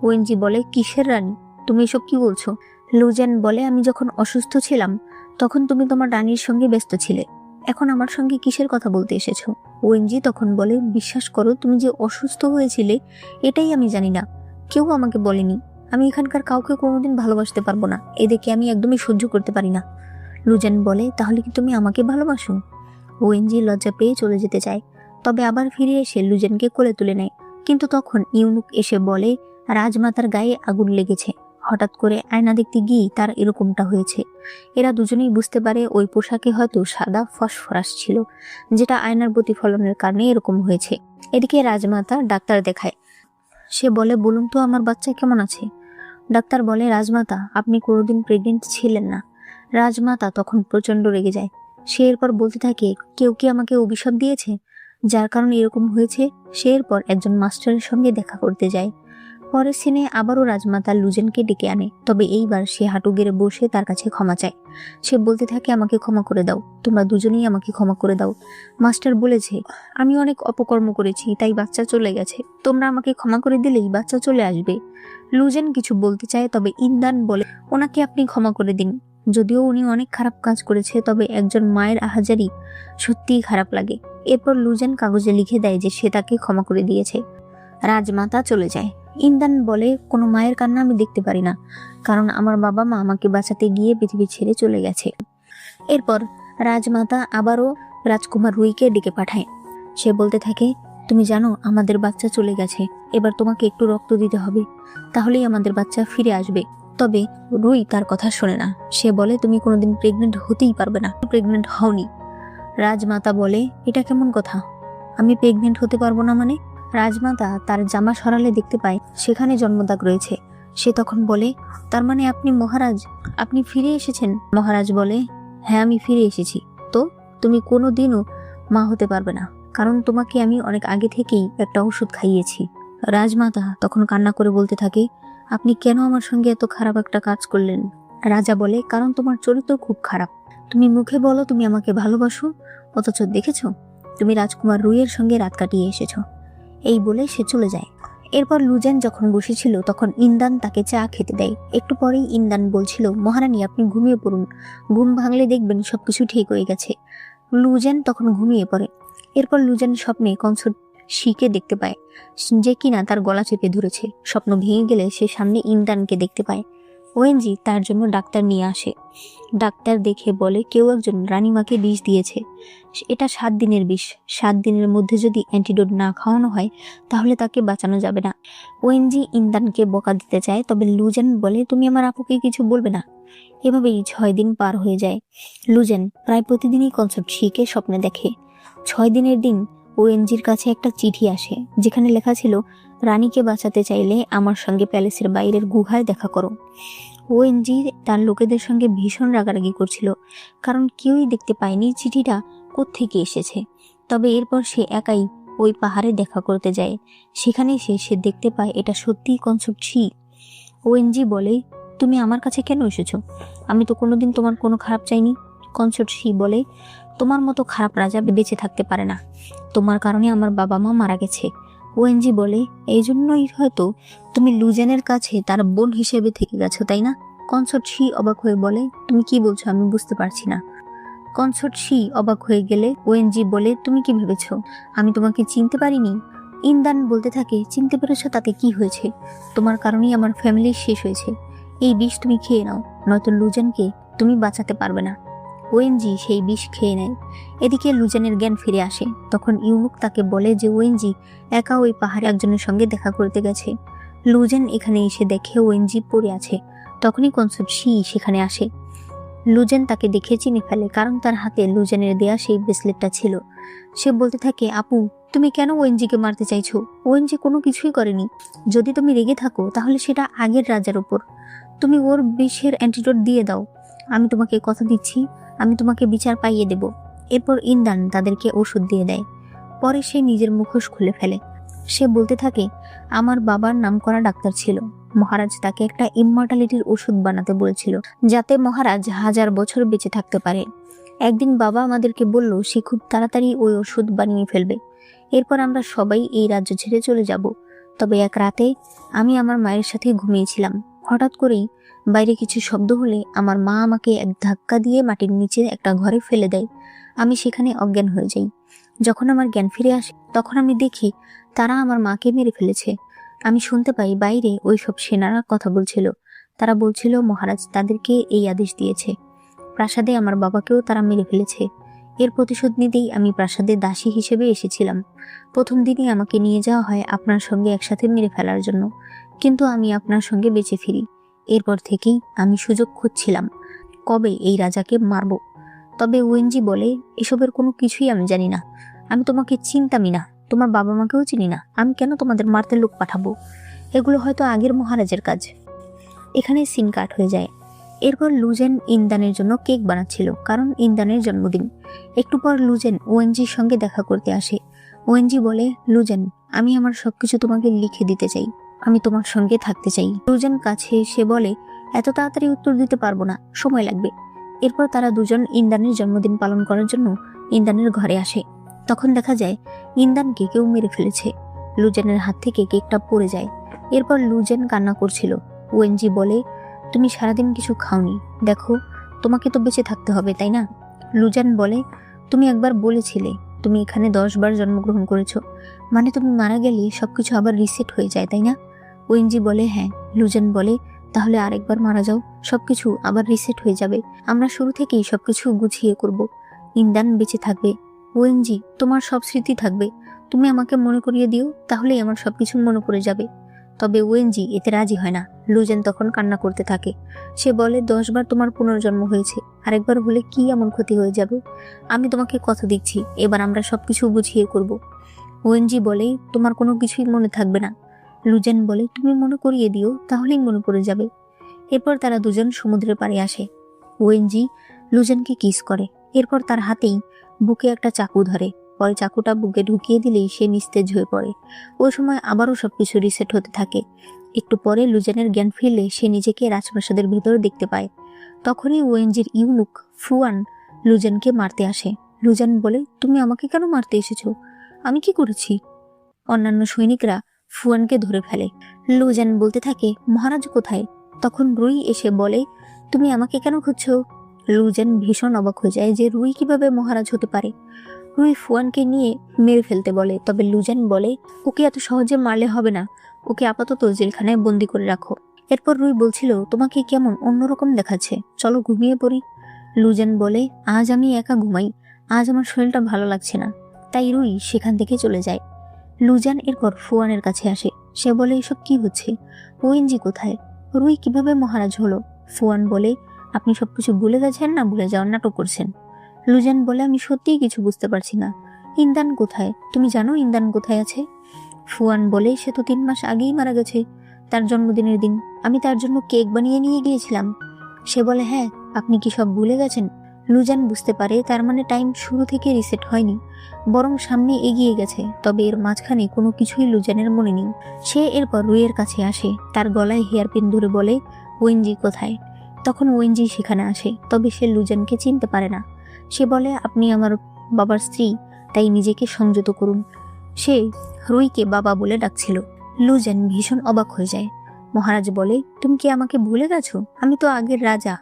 ওয়েনজি বলে, কিসের রানী? তুমি এসব কি বলছো? লুজেন বলে, আমি যখন অসুস্থ ছিলাম তখন তুমি তোমার রানীর সঙ্গে ব্যস্ত ছিলে, এখন আমার সঙ্গে কিসের কথা বলতে এসেছো? ওয়েনজি তখন বলে, বিশ্বাস করো তুমি যে অসুস্থ হয়েছিলে এটাই আমি জানি না, কেউ আমাকে বলেনি। আমি এখানকার কাউকে কোনোদিন ভালোবাসতে পারবো না, এদেরকে আমি একদমই সহ্য করতে পারি না। লুজেন বলে, তাহলে কি তুমি আমাকে ভালোবাসো? ওয়েনজি লজ্জা পেয়ে চলে যেতে চায়, তবে আবার ফিরে এসে লুজেনকে কোলে তুলে নেয়। কিন্তু তখন ইউনুক এসে বলে, রাজমাতার গায়ে আগুন লেগেছে, হঠাৎ করে আয়না দেখতে গিয়ে তার এরকমটা হয়েছে। এরা দুজনেই বুঝতে পারে ওই পোশাকে হয়তো সাদা ফসফরাস ছিল, যেটা আয়নার প্রতিফলনের কারণে এরকম হয়েছে। এদিকে রাজমাতা ডাক্তার দেখায়। সে বলে, বলুন তো আমার বাচ্চা কেমন আছে? ডাক্তার বলে, রাজমাতা আপনি কোনোদিন প্রেগনেন্ট ছিলেন না। রাজমাতা তখন প্রচন্ড রেগে যায়। সে এরপর বলতে থাকে, কেউ কি আমাকে অভিশাপ দিয়েছে যার কারণে এরকম হয়েছে? সে এরপর একজন মাস্টারের সঙ্গে দেখা করতে যায়। পরের সিনে আবারও রাজমাতা লুজেনকে ডেকে আনে, তবে এইবার সে হাঁটু গেড়ে বসে তার কাছে ক্ষমা চায়। সে বলতে থাকে, আমাকে ক্ষমা করে দাও, তোমরা দুজনেই আমাকে ক্ষমা করে দাও। মাস্টার বলেছে আমি অনেক অপকর্ম করেছি, তাই বাচ্চা চলে গেছে, তোমরা আমাকে ক্ষমা করে দিলেই বাচ্চা চলে আসবে। লুজেন কিছু বলতে চায়, তবে ইন্দান বলে, ওনাকে আপনি ক্ষমা করে দিন, যদিও উনি অনেক খারাপ কাজ করেছে, তবে একজন মায়ের আহাজারি সত্যিই খারাপ লাগে। এরপর লুজেন কাগজে লিখে দেয় যে সে তাকে ক্ষমা করে দিয়েছে। রাজমাতা চলে যায়। ইন্দান বলে, কোনো মায়ের কান্না আমি দেখতে পারি না, কারণ আমার বাবা মা আমাকে বাঁচাতে গিয়ে পৃথিবী ছেড়ে চলে গেছে। এরপর রাজমাতা আবারও রাজকুমার রুইকে ডেকে পাঠায়। সে বলতে থাকে, তুমি জানো আমাদের বাচ্চা চলে গেছে, এবার তোমাকে একটু রক্ত দিতে হবে, তাহলেই আমাদের বাচ্চা ফিরে আসবে। তবে রুই তার কথা শোনে না। সে বলে, তুমি কোনোদিন প্রেগনেন্ট হতেই পারবে না, প্রেগনেন্ট হওনি। রাজমাতা বলে, এটা কেমন কথা, আমি প্রেগনেন্ট হতে পারবো না মানে? রাজমাতা তার জামা সরালে দেখতে পায় সেখানে জন্মদাগ রয়েছে। সে তখন বলে, তার মানে আপনি মহারাজ, আপনি ফিরে এসেছেন? মহারাজ বলে, হ্যাঁ আমি ফিরে এসেছি। তো তুমি কোনোদিনও মা হতে পারবে না, কারণ তোমাকে আমি অনেক আগে থেকেই একটা ওষুধ খাইয়েছি। রাজমাতা তখন কান্না করে বলতে থাকে, আপনি কেন আমার সঙ্গে এত খারাপ একটা কাজ করলেন? রাজা বলে, কারণ তোমার চরিত্র খুব খারাপ। তুমি মুখে বলো তুমি আমাকে ভালোবাসো, অথচ দেখেছো তুমি রাজকুমার রুইয়ের সঙ্গে রাত কাটিয়ে এসেছো। এই বলে সে চলে যায়। এরপর লুজেন যখন বসেছিল তখন ইন্দান তাকে চা খেতে দেয়। একটু পরেই ইন্দান বলছিল, মহারানী আপনি ঘুমিয়ে পড়ুন, ঘুম ভাঙলে দেখবেন সবকিছু ঠিক হয়ে গেছে। লুজেন তখন ঘুমিয়ে পড়ে। এরপর লুজেন স্বপ্নে কনসর্ট শিকে দেখতে পায়, যে কিনা তার গলা চেপে ধরেছে। স্বপ্ন ভেঙে গেলে সে সামনে ইন্দানকে দেখতে পায়। ওয়েনজি তার জন্য ডাক্তার নিয়ে আসে। ডাক্তার দেখে বলে, কেউ একজন রানীমাকে বিষ দিয়েছে, এটা 7 দিনের বিষ। 7 দিনের মধ্যে যদি অ্যান্টিডোট না খাওয়ানো হয় তাহলে তাকে বাঁচানো যাবে না। ওয়েনজি ইন্দানকে বকা দিতে চায়, তবে লুজেন বলে, তুমি আমার আপুকে কিছু বলবে না। এভাবেই 6 দিন পার হয়ে যায়। লুজেন প্রায় প্রতিদিনই কনসর্ট শিকে স্বপ্নে দেখে। 6 দিনের দিন ওএনজির কাছে একটা চিঠি আসে, যেখানে লেখা ছিল, রানীকে বাঁচাতে চাইলে আমার সঙ্গে প্যালেসের বাইরের গুহায় দেখা করো। ওএনজি তার লোকেদের সঙ্গে ভীষণ রাগারাগি করছিল, কারণ কেউই দেখতে পায়নি চিঠিটা কোত্থেকে এসেছে। তবে এরপর সে একাই ওই পাহাড়ে দেখা করতে যায়। সেখানে সে দেখতে পায় এটা সত্যিই কনসর্ট শি। ওএনজি বলে, তুমি আমার কাছে কেন এসেছো? আমি তো কোনোদিন তোমার কোনো খারাপ চাইনি। কনসর্ট শি বলে, তোমার মতো খারাপ রাজা বেঁচে থাকতে পারে না, তোমার কারণে আমার বাবা মা মারা গেছে। ওএনজি বলে, এই জন্যই হয়তো তুমি লুজেনের কাছে তার বোন হিসেবে থেকে গেছো, তাই না? কনসর্ট শি অবাক হয়ে বলে, তুমি কি বলছো আমি বুঝতে পারছি না। কনসর্ট শি অবাক হয়ে গেলে ওএনজি বলে, তুমি কি ভেবেছো আমি তোমাকে চিনতে পারিনি? ইন্দান বলতে থাকে, চিনতে পেরেছো তাতে কি হয়েছে, তোমার কারণেই আমার ফ্যামিলি শেষ হয়েছে। এই বিষ তুমি খেয়ে নাও, নয়তো লুজেনকে তুমি বাঁচাতে পারবে না। ওএনজি সেই বিষ খেয়ে নেয়। এদিকে লুজেনের জ্ঞান ফিরে আসে। তখন ইউনুক তাকে বলে যে ওএনজি একা ওই পাহাড়ে একজনের সঙ্গে দেখা করতে গেছে। লুজেন এখানে এসে দেখে ওএনজি পড়ে আছে। তখনই কনসর্ট শি সেখানে আসে। লুজেন তাকে দেখে চিনে ফেলে, কারণ তার হাতে লুজেনের দেয়া সেই ব্রেসলেটটা ছিল। সে বলতে থাকে, আপু তুমি কেন ওএনজিকে মারতে চাইছো? ওএনজি কোনো কিছুই করেনি। যদি তুমি রেগে থাকো তাহলে সেটা আগের রাজার উপর। তুমি ওর বিষের অ্যান্টিডোট দিয়ে দাও, আমি তোমাকে কথা দিচ্ছি, আমি তোমাকে বিচার পাইয়ে দেব। এরপর ইন্দান তাদেরকে ওষুধ দিয়ে দেয়। পরে সে নিজের মুখোশ খুলে ফেলে। সে বলতে থাকে, আমার বাবার নামকরা ডাক্তার ছিল, মহারাজ তাকে একটা ইমমর্টালিটির ওষুধ বানাতে বলেছিল, যাতে মহারাজ 1000 বছর বেঁচে থাকতে পারে। একদিন বাবা আমাদেরকে বলল সে খুব তাড়াতাড়ি ওই ওষুধ বানিয়ে ফেলবে। এরপর আমরা সবাই এই রাজ্য ছেড়ে চলে যাব। তবে এক রাতে আমি আমার মায়ের সাথে ঘুমিয়েছিলাম। হঠাৎ করেই বাইরে কিছু শব্দ হলে আমার মা আমাকে এক ধাক্কা দিয়ে মাটির নিচে একটা ঘরে ফেলে দেয়। আমি সেখানে অজ্ঞান হয়ে যাই। যখন আমার জ্ঞান ফিরে আসে তখন আমি দেখি তারা আমার মাকে মেরে ফেলেছে। আমি শুনতে পাই বাইরে ওই সব সেনারা কথা বলছিল। তারা বলছিল মহারাজ তাদেরকে এই আদেশ দিয়েছে। প্রাসাদে আমার বাবাকেও তারা মেরে ফেলেছে। এর প্রতিশোধ নিতেই আমি প্রাসাদে দাসী হিসেবে এসেছিলাম। প্রথম দিনই আমাকে নিয়ে যাওয়া হয় আপনার সঙ্গে একসাথে মেরে ফেলার জন্য, কিন্তু আমি আপনার সঙ্গে বেঁচে ফিরি। এরপর থেকেই আমি সুযোগ খুঁজছিলাম কবে এই রাজাকে মারব। তবে ওএনজি বলে, এসবের কোনো কিছুই আমি জানি না, আমি তোমাকে চিনতামই না, তোমার বাবা মাকেও চিনি না, আমি কেন তোমাদের মারতে লোক পাঠাবো? এগুলো হয়তো আগের মহারাজের কাজ। এখানে সিন কাট হয়ে যায়। এরপর লুজেন ইন্দানের জন্য কেক বানাচ্ছিল, কারণ ইন্দানের জন্মদিন। একটু পর লুজেন ওএনজির সঙ্গে দেখা করতে আসে। ওএনজি বলে, লুজেন আমি আমার সবকিছু তোমাকে লিখে দিতে চাই, আমি তোমার সঙ্গে থাকতে চাই। লুজেন কাছে সে বলে, এত তাড়াতাড়ি উত্তর দিতে পারবো না, সময় লাগবে। এরপর তারা দুজন ইন্দানের জন্মদিন পালন করার জন্য ইন্দানের ঘরে আসে। তখন দেখা যায় ইন্দানকে কেউ মেরে ফেলেছে। লুজেনের হাত থেকে কেকটা পড়ে যায়। এরপর লুজেন কান্না করছিল। ওএনজি বলে, তুমি সারাদিন কিছু খাওনি, দেখো তোমাকে তো বেঁচে থাকতে হবে, তাই না? লুজেন বলে, তুমি একবার বলেছিলে তুমি এখানে 10 বার জন্মগ্রহণ করেছো, মানে তুমি মারা গেলে সবকিছু আবার রিসেট হয়ে যায়, তাই না? ওয়েনজি বলে হ্যাঁ। লুজেন বলে তাহলে আরেকবার মারা যাও, সবকিছু আবার রিসেট হয়ে যাবে, আমরা শুরু থেকেই সবকিছু গুছিয়ে করব। ইন্দান বেঁচে থাকবে। ওয়েনজি, তোমার সব স্মৃতি থাকবে, তুমি আমাকে মনে করিয়ে দিও, তাহলেই আমার সবকিছু মনে পড়ে যাবে। তবে ওয়েনজি এতে রাজি হয় না। লুজেন তখন কান্না করতে থাকে। সে বলে 10 বার তোমার পুনর্জন্ম হয়েছে, আরেকবার হলে কি এমন ক্ষতি হয়ে যাবে? আমি তোমাকে কথা দিচ্ছি, এবার আমরা সবকিছু গুছিয়ে করব। ওয়েনজি বলে তোমার কোনো কিছুই মনে থাকবে না। লুজেন বলে তুমি মনে করিয়ে দিও, তাহলেই মনে পড়ে যাবে। এরপর তারা দুজন সমুদ্রের পাড়ে আসে। ওয়েনজি লুজেনকে কিস করে, এরপর তার হাতেই বুকে একটা চাকু ধরে, পরে চাকুটা বুকে ঢুকিয়ে দিলেই সে নিস্তেজ হয়ে পড়ে। ওই সময় আবারও সবকিছু রিসেট হতে থাকে। একটু পরে লুজেনের জ্ঞান ফিরলে সে নিজেকে রাজপ্রাসাদের ভেতরে দেখতে পায়। তখনই ওয়েনজির ইউনুক ফুয়ান লুজেনকে মারতে আসে। লুজেন বলে তুমি আমাকে কেন মারতে এসেছো? আমি কি করেছি? অন্যান্য সৈনিকরা ফুয়ানকে ধরে ফেলে। লুজেন বলতে থাকে মহারাজ কোথায়? তখন রুই এসে বলে তুমি আমাকে কেন খুঁজছো? লুজেন ভীষণ অবাক হয়ে যায় যে রুই কিভাবে মহারাজ হতে পারে। রুই ফুয়ানকে নিয়ে মেরে ফেলতে বলে, তবে লুজেন বলে ওকে এত সহজে মারলে হবে না, ওকে আপাতত জেলখানায় বন্দি করে রাখো। এরপর রুই বলছিল তোমাকে কেমন অন্যরকম দেখাচ্ছে, চলো ঘুমিয়ে পড়ি। লুজেন বলে আজ আমি একা ঘুমাই, আজ আমার শরীরটা ভালো লাগছে না। তাই রুই সেখান থেকে চলে যায়। লুজেন এরপর ফুয়ানের কাছে আসে। সে বলে এসব কি হচ্ছে? ওয়েনজি কোথায়? রুই কিভাবে মহারাজ হলো? ফুয়ান বলে আপনি সবকিছু ভুলে গেছেন না ভুলে যাওয়ার নাটক করছেন? লুজেন বলে আমি সত্যিই কিছু বুঝতে পারছি না। ইন্দান কোথায়? তুমি জানো ইন্দান কোথায় আছে? ফুয়ান বলে সে তো 3 মাস আগেই মারা গেছে, তার জন্মদিনের দিন আমি তার জন্য কেক বানিয়ে নিয়ে গিয়েছিলাম। সে বলে হ্যাঁ, আপনি কি সব ভুলে গেছেন? লুজেন বুঝতে পারে তার মানে টাইম শুরু থেকে রিসেট হয়নি, বরং সামনে এগিয়ে গেছে, তবে এর মাঝখানে কোনো কিছুই লুজেনের মনে নেই। সে এরপর রুইয়ের কাছে আসে, তার গলায় হেয়ারপিন ধরে বলে ওয়েনজি কোথায়? তখন ওয়েনজি সেখানে আসে, তবে সে লুজেনকে চিনতে পারে না। সে বলে আপনি আমার বাবার স্ত্রী, তাই নিজেকে সংযত করুন। সে রুইকে বাবা বলে ডাকছিল। লুজেন ভীষণ অবাক হয়ে যায়। মহারাজ বলে তুমি কি আমাকে ভুলে গেছো? আমি তো আগের রাজা,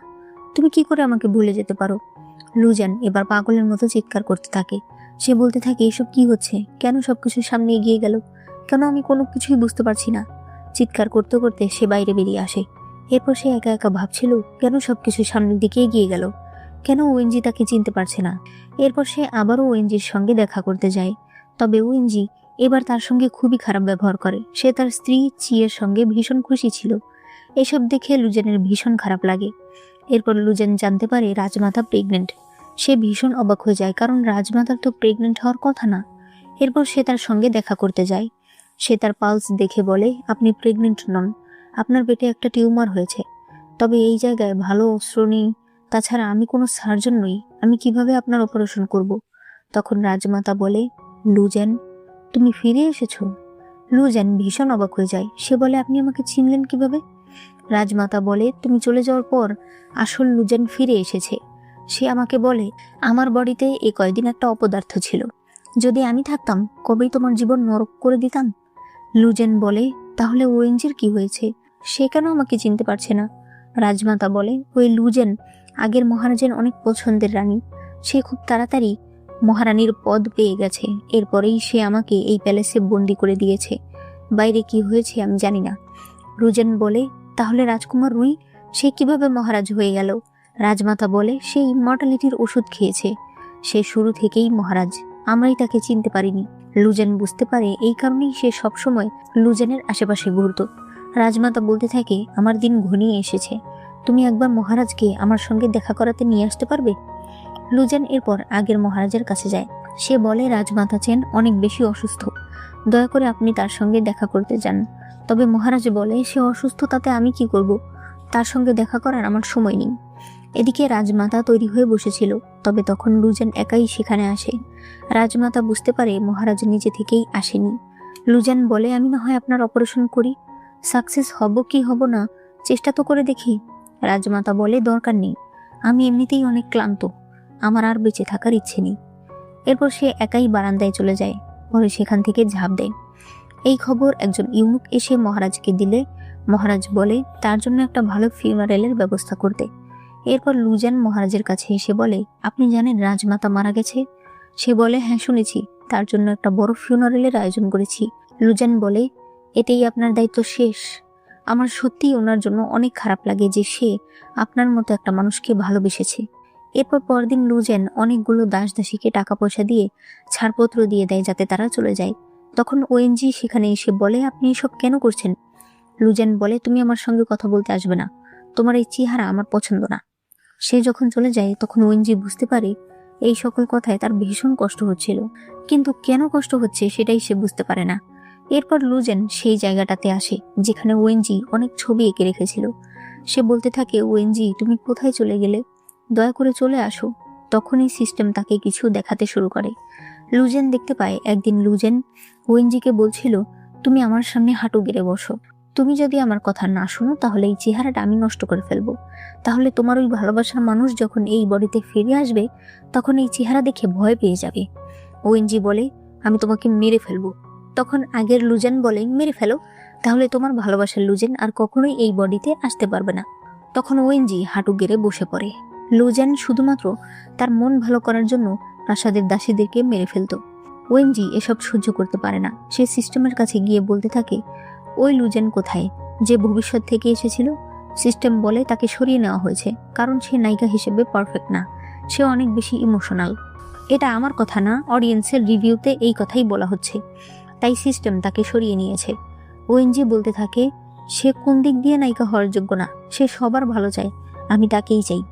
তুমি কি করে আমাকে ভুলে যেতে পারো? লুজেন এবার পাগলের মতো চিৎকার করতে থাকে। সে বলতে থাকে এসব কি হচ্ছে, কেন সবকিছু সামনে এগিয়ে গেল, কেন আমি কোনো কিছুই বুঝতে পারছি না। চিৎকার করতে করতে সে বাইরে বেরিয়ে আসে। এরপর সে একা একা ভাবছিল কেন সবকিছু সামনের দিকে এগিয়ে গেল, কেন ওয়েনজি তাকে চিনতে পারছে না। এরপর সে আবারও ওয়েনজির সঙ্গে দেখা করতে যায়, তবে ওয়েনজি এবার তার সঙ্গে খুবই খারাপ ব্যবহার করে। সে তার স্ত্রী চিয়ের সঙ্গে ভীষণ খুশি ছিল। এসব দেখে লুজেনের ভীষণ খারাপ লাগে। এরপর লুজেন জানতে পারে রাজমাতা প্রেগনেন্ট। সে ভীষণ অবাক হয়ে যায়, কারণ রাজমাতার তো প্রেগনেন্ট হওয়ার কথা না। এরপর সে তার সঙ্গে দেখা করতে যায়। সে তার পালস দেখে বলে আপনি প্রেগনেন্ট নন, আপনার পেটে একটা টিউমার হয়েছে, তবে এই জায়গায় ভালো অস্ত্র নেই, তাছাড়া আমি কোনো সার্জন নই, আমি কিভাবে আপনার অপারেশন করব? তখন রাজমাতা বলে লুজেন তুমি ফিরে এসেছো? লুজেন ভীষণ অবাক হয়ে যায়। সে বলে আপনি আমাকে চিনলেন কিভাবে? রাজমাতা বলে তুমি চলে যাওয়ার পর আসল লুজেন ফিরে এসেছে। সে আমাকে বলে আমার বডিতে এই কয়দিন একটা অপদার্থ ছিল, যদি আমি থাকতাম কবেই তোমার জীবন নরক করে দিতাম। লুজেন বলে তাহলে ওয়েনজির কি হয়েছে, সে কেন আমাকে চিনতে পারছে না? রাজমাতা বলে ওই লুজেন আগের মহারাজের অনেক পছন্দের রানী, সে খুব তাড়াতাড়ি মহারানীর পদ পেয়ে গেছে, এরপরেই সে আমাকে এই প্যালেসে বন্দি করে দিয়েছে, বাইরে কি হয়েছে আমি জানি না। লুজেন বলে তাহলে রাজকুমার রুই, সে কিভাবে মহারাজ হয়ে গেল? রাজমাতা বলে সে ইমমর্টালিটির ওষুধ খেয়েছে, সে শুরু থেকেই মহারাজ, আমরাই তাকে চিনতে পারিনি। লুজেন বুঝতে পারে এই কারণেই সে সবসময় লুজেনের আশেপাশে ঘুরত। রাজমাতা বলতে থাকে আমার দিন ঘনিয়ে এসেছে, তুমি একবার মহারাজকে আমার সঙ্গে দেখা করাতে নিয়ে আসতে পারবে? লুজেন এরপর আগের মহারাজের কাছে যায়। সে বলে রাজমাতা চেন অনেক বেশি অসুস্থ, দয়া করে আপনি তার সঙ্গে দেখা করতে যান। তবে মহারাজ বলে সে অসুস্থ, তাতে আমি কি করব, তার সঙ্গে দেখা করার আমার সময় নেই। এদিকে রাজমাতা তৈরি হয়ে বসেছিল, তবে তখন লুজেন একাই সেখানে আসে। রাজমাতা বুঝতে পারে মহারাজ নিজে থেকেই আসেনি। লুজেন বলে আমি না হয় আপনার অপারেশন করি, সাকসেস হব কি হব না চেষ্টা তো করে দেখি। রাজমাতা বলে দরকার নেই, আমি এমনিতেই অনেক ক্লান্ত, আমার আর বেঁচে থাকার ইচ্ছে নেই। এরপর সে একাই বারান্দায় চলে যায়, পরে সেখান থেকে ঝাঁপ দেয়। এই খবর একজন ইউনুক এসে মহারাজকে দিলে মহারাজ বলে তার জন্য একটা ভালো ফিউনারেলের ব্যবস্থা করতে। এরপর লুজেন মহারাজের কাছে এসে বলে আপনি জানেন রাজমাতা মারা গেছে? সে বলে, হ্যাঁ শুনেছি, তার জন্য একটা বড় ফিউনারেলের আয়োজন করেছি। লুজেন বলে, এতেই আপনার দায়িত্ব শেষ। আমার সত্যিই ওনার জন্য অনেক খারাপ লাগে যে সে আপনার মতো একটা মানুষকে ভালোবেসেছে। এরপর পরদিন লুজেন অনেকগুলো দাস দাসীকে টাকা পয়সা দিয়ে ছাড়পত্র দিয়ে দেয় যাতে তারা চলে যায়। তখন ওএনজি সেখানে এসে বলে, আপনি এসব কেন করছেন? লুজেন বলে, তুমি আমার সঙ্গে কথা বলতে আসবে না, তোমার এই চেহারা আমার পছন্দ না। সে যখন চলে যায় তখন ওএনজি বুঝতে পারে এই সকল কথায় তার ভীষণ কষ্ট হচ্ছিল, কিন্তু কেন কষ্ট হচ্ছে সেটাই সে বুঝতে পারে না। এরপর লুজেন সেই জায়গাটাতে আসে যেখানে ওএনজি অনেক ছবি এঁকে রেখেছিল। সে বলতে থাকে, ওএনজি তুমি কোথায় চলে গেলে, দয়া করে চলে আসো। তখনই সিস্টেম তাকে কিছু দেখাতে শুরু করে। লুজেন দেখতে পায় একদিন লুজেন ওএনজিকে বলছিল, তুমি আমার সামনে হাঁটু গেড়ে বসো, তুমি যদি আমার কথা না শোনো তাহলে এই চেহারাটা আমি নষ্ট করে ফেলবো। তাহলে তোমার ওই ভালোবাসার মানুষ যখন এই বডিতে ফিরে আসবে তখন এই চেহারা দেখে ভয় পেয়ে যাবে। ওএনজি বলে, আমি তোমাকে মেরে ফেলবো। তখন আগের লুজেন বলে, মেরে ফেলো, তাহলে তোমার ভালোবাসার লুজেন আর কখনোই এই বডিতে আসতে পারবে না। তখন ওএনজি হাঁটু গেড়ে বসে পড়ে। লুজেন শুধুমাত্র তার মন ভালো করার জন্য প্রাসাদের দাসীদেরকে মেরে ফেলতো। ওএনজি এসব সহ্য করতে পারে না। সে সিস্টেমের কাছে গিয়ে বলতে থাকে, ওই লুজেন কোথায় যে ভবিষ্যৎ থেকে এসেছিল? সিস্টেম বলে, তাকে সরিয়ে নেওয়া হয়েছে কারণ সে নায়িকা হিসেবে পারফেক্ট না, সে অনেক বেশি ইমোশনাল। এটা আমার কথা না, অডিয়েন্সের রিভিউতে এই কথাই বলা হচ্ছে, তাই সিস্টেম তাকে সরিয়ে নিয়েছে। ওএনজি বলতে থাকে, সে কোন দিক দিয়ে নায়িকা হওয়ার যোগ্য না, সে সবার ভালো চায়, আমি তাকেই চাই।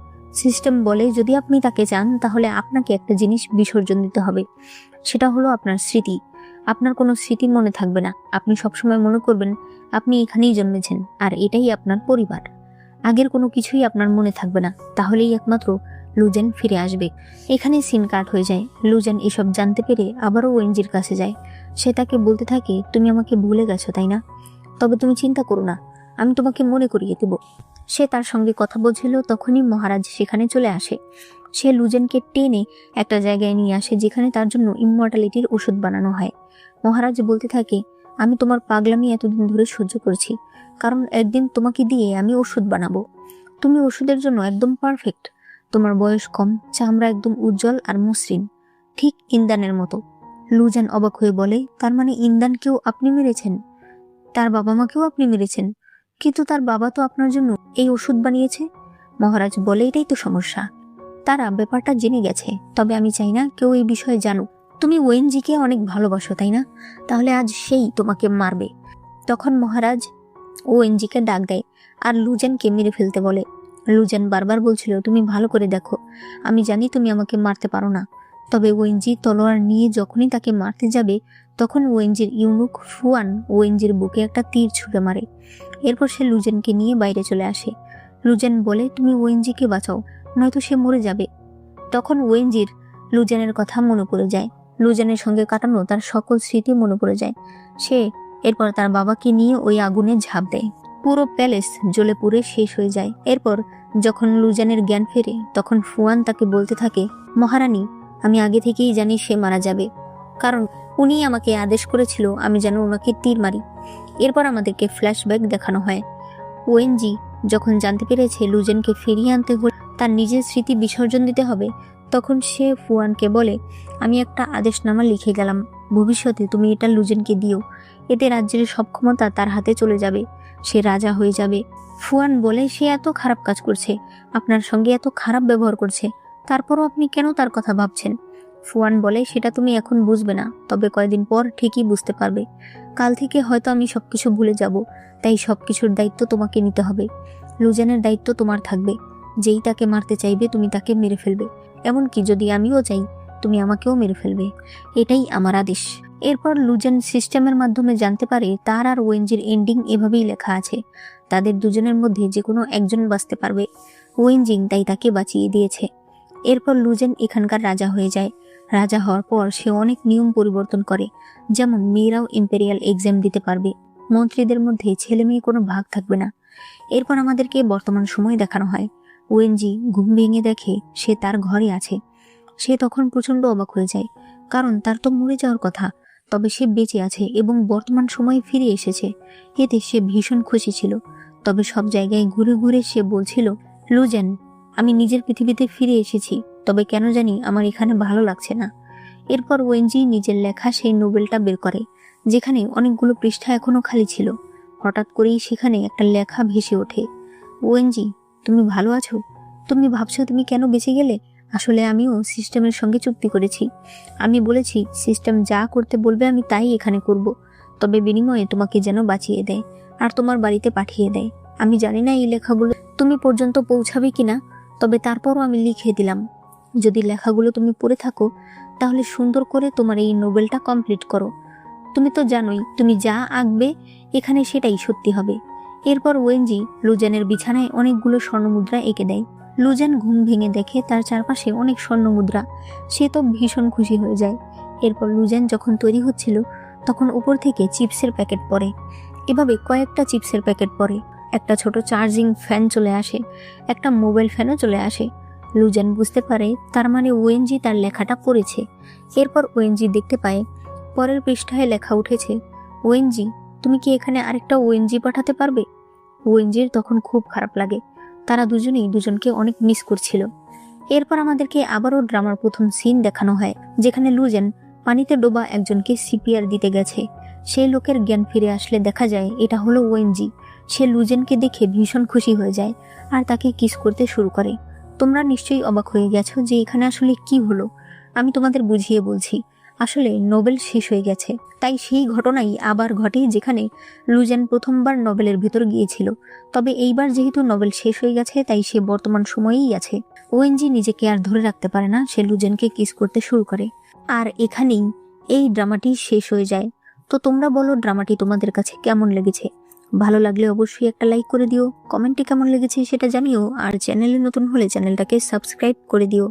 সিস্টেম বলে, যদি আপনি তাকে চান তাহলে আপনাকে একটা জিনিস বিসর্জন দিতে হবে, সেটা হলো আপনার স্মৃতি। আপনার কোনো স্মৃতি মনে থাকবে না, আপনি সবসময় মনে করবেন আপনি এখানেই জন্মেছেন আর এটাই আপনার পরিবার। আগের কোনো কিছুই আপনার মনে থাকবে না, তাহলেই একমাত্র লুজেন ফিরে আসবে। এখানে সিন কাট হয়ে যায়। লুজেন এসব জানতে পেরে আবারও ওএনজির কাছে যায়। সে তাকে বলতে থাকে, তুমি আমাকে ভুলে গেছো তাই না? তবে তুমি চিন্তা করো না, আমি তোমাকে মনে করিয়ে দেব। সে তার সঙ্গে কথা বলছিল, তখনই মহারাজ সেখানে চলে আসে। সে লুজেনকে টেনে একটা জায়গায় নিয়ে আসে যেখানে তার জন্য ইমমর্টালিটির ওষুধ বানানো হয়। মহারাজ বলতে থাকে, আমি তোমার পাগলামি এতদিন ধরে সহ্য করছি, কারণ একদিন তোমাকে দিয়ে আমি ওষুধ বানাবো। তুমি ওষুধের জন্য একদম পারফেক্ট। তোমার বয়স কম, চামড়া একদম উজ্জ্বল আর মসৃণ, ঠিক ইন্দানের মতো। লুজেন অবাক হয়ে বলে, তার মানে ইন্দানকেও আপনি মেরেছেন? তার বাবা মাকেও আপনি মেরেছেন? কিন্তু তার বাবা তো আপনার জন্য এই ওষুধ বানিয়েছে। মহারাজ বলে, এটাই তো সমস্যা, তারা ব্যাপারটা জেনে গেছে, তবে আমি চাই না কেউ এই বিষয়ে জানুক। তুমি ওএনজিকে অনেক ভালোবাসো তাই না? তাহলে আজ সেই তোমাকে মারবে। তখন মহারাজ ওএনজিকে ডাক দেয় আর লুজেনকে মেরে ফেলতে বলে। লুজেন বারবার বলছিল, তুমি ভালো করে দেখো, আমি জানি তুমি আমাকে মারতে পারো না। তবে ওএনজি তলোয়ার নিয়ে যখনই তাকে মারতে যাবে তখন ওএনজির ইউনুক ফুয়ান ওএনজির বুকে একটা তীর ছুঁড়ে মারে। এরপর সে লুজেনকে নিয়ে বাইরে চলে আসে। লুজেন বলে, তুমি ওএনজিকে বাঁচাও, নয়তো সে মরে যাবে। তখন ওএনজির লুজেনের কথা মনে পড়ে যায়। লুজেনের সঙ্গে কাটানো তার সকল স্মৃতি মনে পড়ে যায়। সে এরপর তার বাবাকে নিয়ে ওই আগুনে ঝাঁপ দেয়। পুরো প্যালেস জ্বলে পুড়ে শেষ হয়ে যায়। এরপর যখন লুজেনের জ্ঞান ফেরে তখন ফুয়ান তাকে বলতে থাকে, মহারানী, আমি আগে থেকেই জানি সে মারা যাবে, কারণ উনি আমাকে আদেশ করেছিল আমি যেন ওনাকে তীর মারি। এরপর আমাদেরকে ফ্ল্যাশব্যাক দেখানো হয়। ওএনজি যখন জানতে পেরেছে লুজেনকে ফিরিয়ে আনতে হলে তার নিজের স্মৃতি বিসর্জন দিতে হবে, তখন সে ফুয়ানকে বলে, আমি একটা আদেশনামা লিখে গেলাম, ভবিষ্যতে তুমি এটা লুজেনকে দিও, এতে রাজ্যের সব ক্ষমতা তার হাতে চলে যাবে, সে রাজা হয়ে যাবে। ফুয়ান বলে, সে এত খারাপ কাজ করছে, আপনার সঙ্গে এত খারাপ ব্যবহার করছে, তারপরও আপনি কেন তার কথা ভাবছেন? ফুয়ান বলে, সেটা তুমি এখন বুঝবে না, তবে কয়েকদিন পর ঠিকই বুঝতে পারবে। কাল থেকে হয়তো আমি সবকিছু ভুলে যাব, তাই সবকিছুর দায়িত্ব তোমাকে নিতে হবে। লুজেনের দায়িত্ব তোমার থাকবে, যেই তাকে মারতে চাইবে তুমি তাকে মেরে ফেলবে, এমনকি যদি আমিও চাই তুমি আমাকেও মেরে ফেলবে, এটাই আমার আদেশ। এরপর লুজেন সিস্টেমের মাধ্যমে জানতে পারে তার আর ওএনজির এন্ডিং এভাবেই লেখা আছে, তাদের দুজনের মধ্যে যে কোনো একজন বাঁচতে পারবে। ওএনজি তাই তাকে বাঁচিয়ে দিয়েছে। এরপর লুজেন এখানকার রাজা হয়ে যায়। রাজা হওয়ার পর সে অনেক নিয়ম পরিবর্তন করে, যেমন মেয়েরাও ইম্পেরিয়াল এক্সাম দিতে পারবে, মন্ত্রীদের মধ্যে ছেলে মেয়ে কোনো ভাগ থাকবে না। এরপর আমাদেরকে বর্তমান সময় দেখানো হয়। ওএনজি ঘুম ভেঙে দেখে সে তার ঘরে আছে। সে তখন প্রচন্ড অবাক হয়ে যায়, কারণ তার তো মরে যাওয়ার কথা, তবে সে বেঁচে আছে এবং বর্তমান সময়ে ফিরে এসেছে। এতে সে ভীষণ খুশি ছিল। তবে সব জায়গায় ঘুরে ঘুরে সে বলছিল, লুজেন, আমি নিজের পৃথিবীতে ফিরে এসেছি, তবে কেন জানি আমার এখানে ভালো লাগছে না। এরপর ওয়েনজি নিজের লেখা সেই নোবেলটা বের করে, যেখানে অনেকগুলো পৃষ্ঠা এখনো খালি ছিল। হঠাৎ করেই সেখানে একটা লেখা ভেসে ওঠে, ওয়েনজি, তুমি ভালো আছো? তুমি ভাবছো তুমি কেন বেঁচে গেলে? আসলে আমিও সিস্টেমের সঙ্গে চুক্তি করেছি। আমি বলেছি সিস্টেম যা করতে বলবে আমি তাই এখানে করব, তবে বিনিময়ে তোমাকে যেন বাঁচিয়ে দেয় আর তোমার বাড়িতে পাঠিয়ে দেয়। আমি জানি না এই লেখাগুলো তুমি পর্যন্ত পৌঁছাবে কিনা, তবে তারপরও আমি লিখে দিলাম। যদি লেখাগুলো তুমি পড়ে থাকো তাহলে সুন্দর করে তোমার এই নোবেলটা কমপ্লিট করো। তুমি তো জানোই তুমি যা আঁকবে এখানে সেটাই সত্যি হবে। এরপর ওয়েনজি লুজেনের বিছানায় অনেকগুলো স্বর্ণমুদ্রা এঁকে দেয়। লুজেন ঘুম ভেঙে দেখে তার চারপাশে অনেক স্বর্ণমুদ্রা। সে তো ভীষণ খুশি হয়ে যায়। এরপর লুজেন যখন তৈরি হচ্ছিল তখন উপর থেকে চিপসের প্যাকেট পড়ে। এভাবে কয়েকটা চিপসের প্যাকেট পড়ে। একটা ছোট চার্জিং ফ্যান চলে আসে, একটা মোবাইল ফ্যানও চলে আসে। লুজেন বুঝতে পারে তার মানে ওয়েনজি তার লেখাটা পড়েছে। এরপর ওয়েনজি দেখতে পায় পরের পৃষ্ঠায় লেখা উঠেছে, ওয়েনজি, তুমি কি এখানে আরেকটা ওয়েনজি পাঠাতে পারবে? ওয়েনজির তখন খুব খারাপ লাগে। তারা দুজনেই দুজনকে অনেক মিস করছিল। এরপর আমাদেরকে আবারও ড্রামার প্রথম সিন দেখানো হয়, যেখানে লুজেন পানিতে ডোবা একজনকে সিপিআর দিতে গেছে। সেই লোকের জ্ঞান ফিরে আসলে দেখা যায় এটা হলো ওয়েনজি। সে লুজেনকে দেখে ভীষণ খুশি হয়ে যায় আর তাকে কিস করতে শুরু করে। তোমরা নিশ্চয়ই অবাক হয়ে গেছো যে এখানে আসলে কি হলো। আমি তোমাদের বুঝিয়ে বলছি। আসলে নোবেল শেষ হয়ে গেছে, তাই সেই ঘটনাই আবার ঘটে যেখানে লুজেন প্রথমবার নোবেলের ভেতর গিয়েছিল। তবে এইবার যেহেতু নোবেল শেষ হয়ে গেছে তাই সে বর্তমান সময়েই আছে। ওয়েনজি নিজেকে আর ধরে রাখতে পারে না, সে লুজেনকে কিস করতে শুরু করে। আর এখানেই এই ড্রামাটি শেষ হয়ে যায়। তো তোমরা বলো ড্রামাটি তোমাদের কাছে কেমন লেগেছে? ভালো লাগলে অবশ্যই একটা লাইক করে দিও, কমেন্টে কেমন লেগেছে সেটা জানিও, আর চ্যানেলে নতুন হলে চ্যানেলটাকে সাবস্ক্রাইব করে দিও।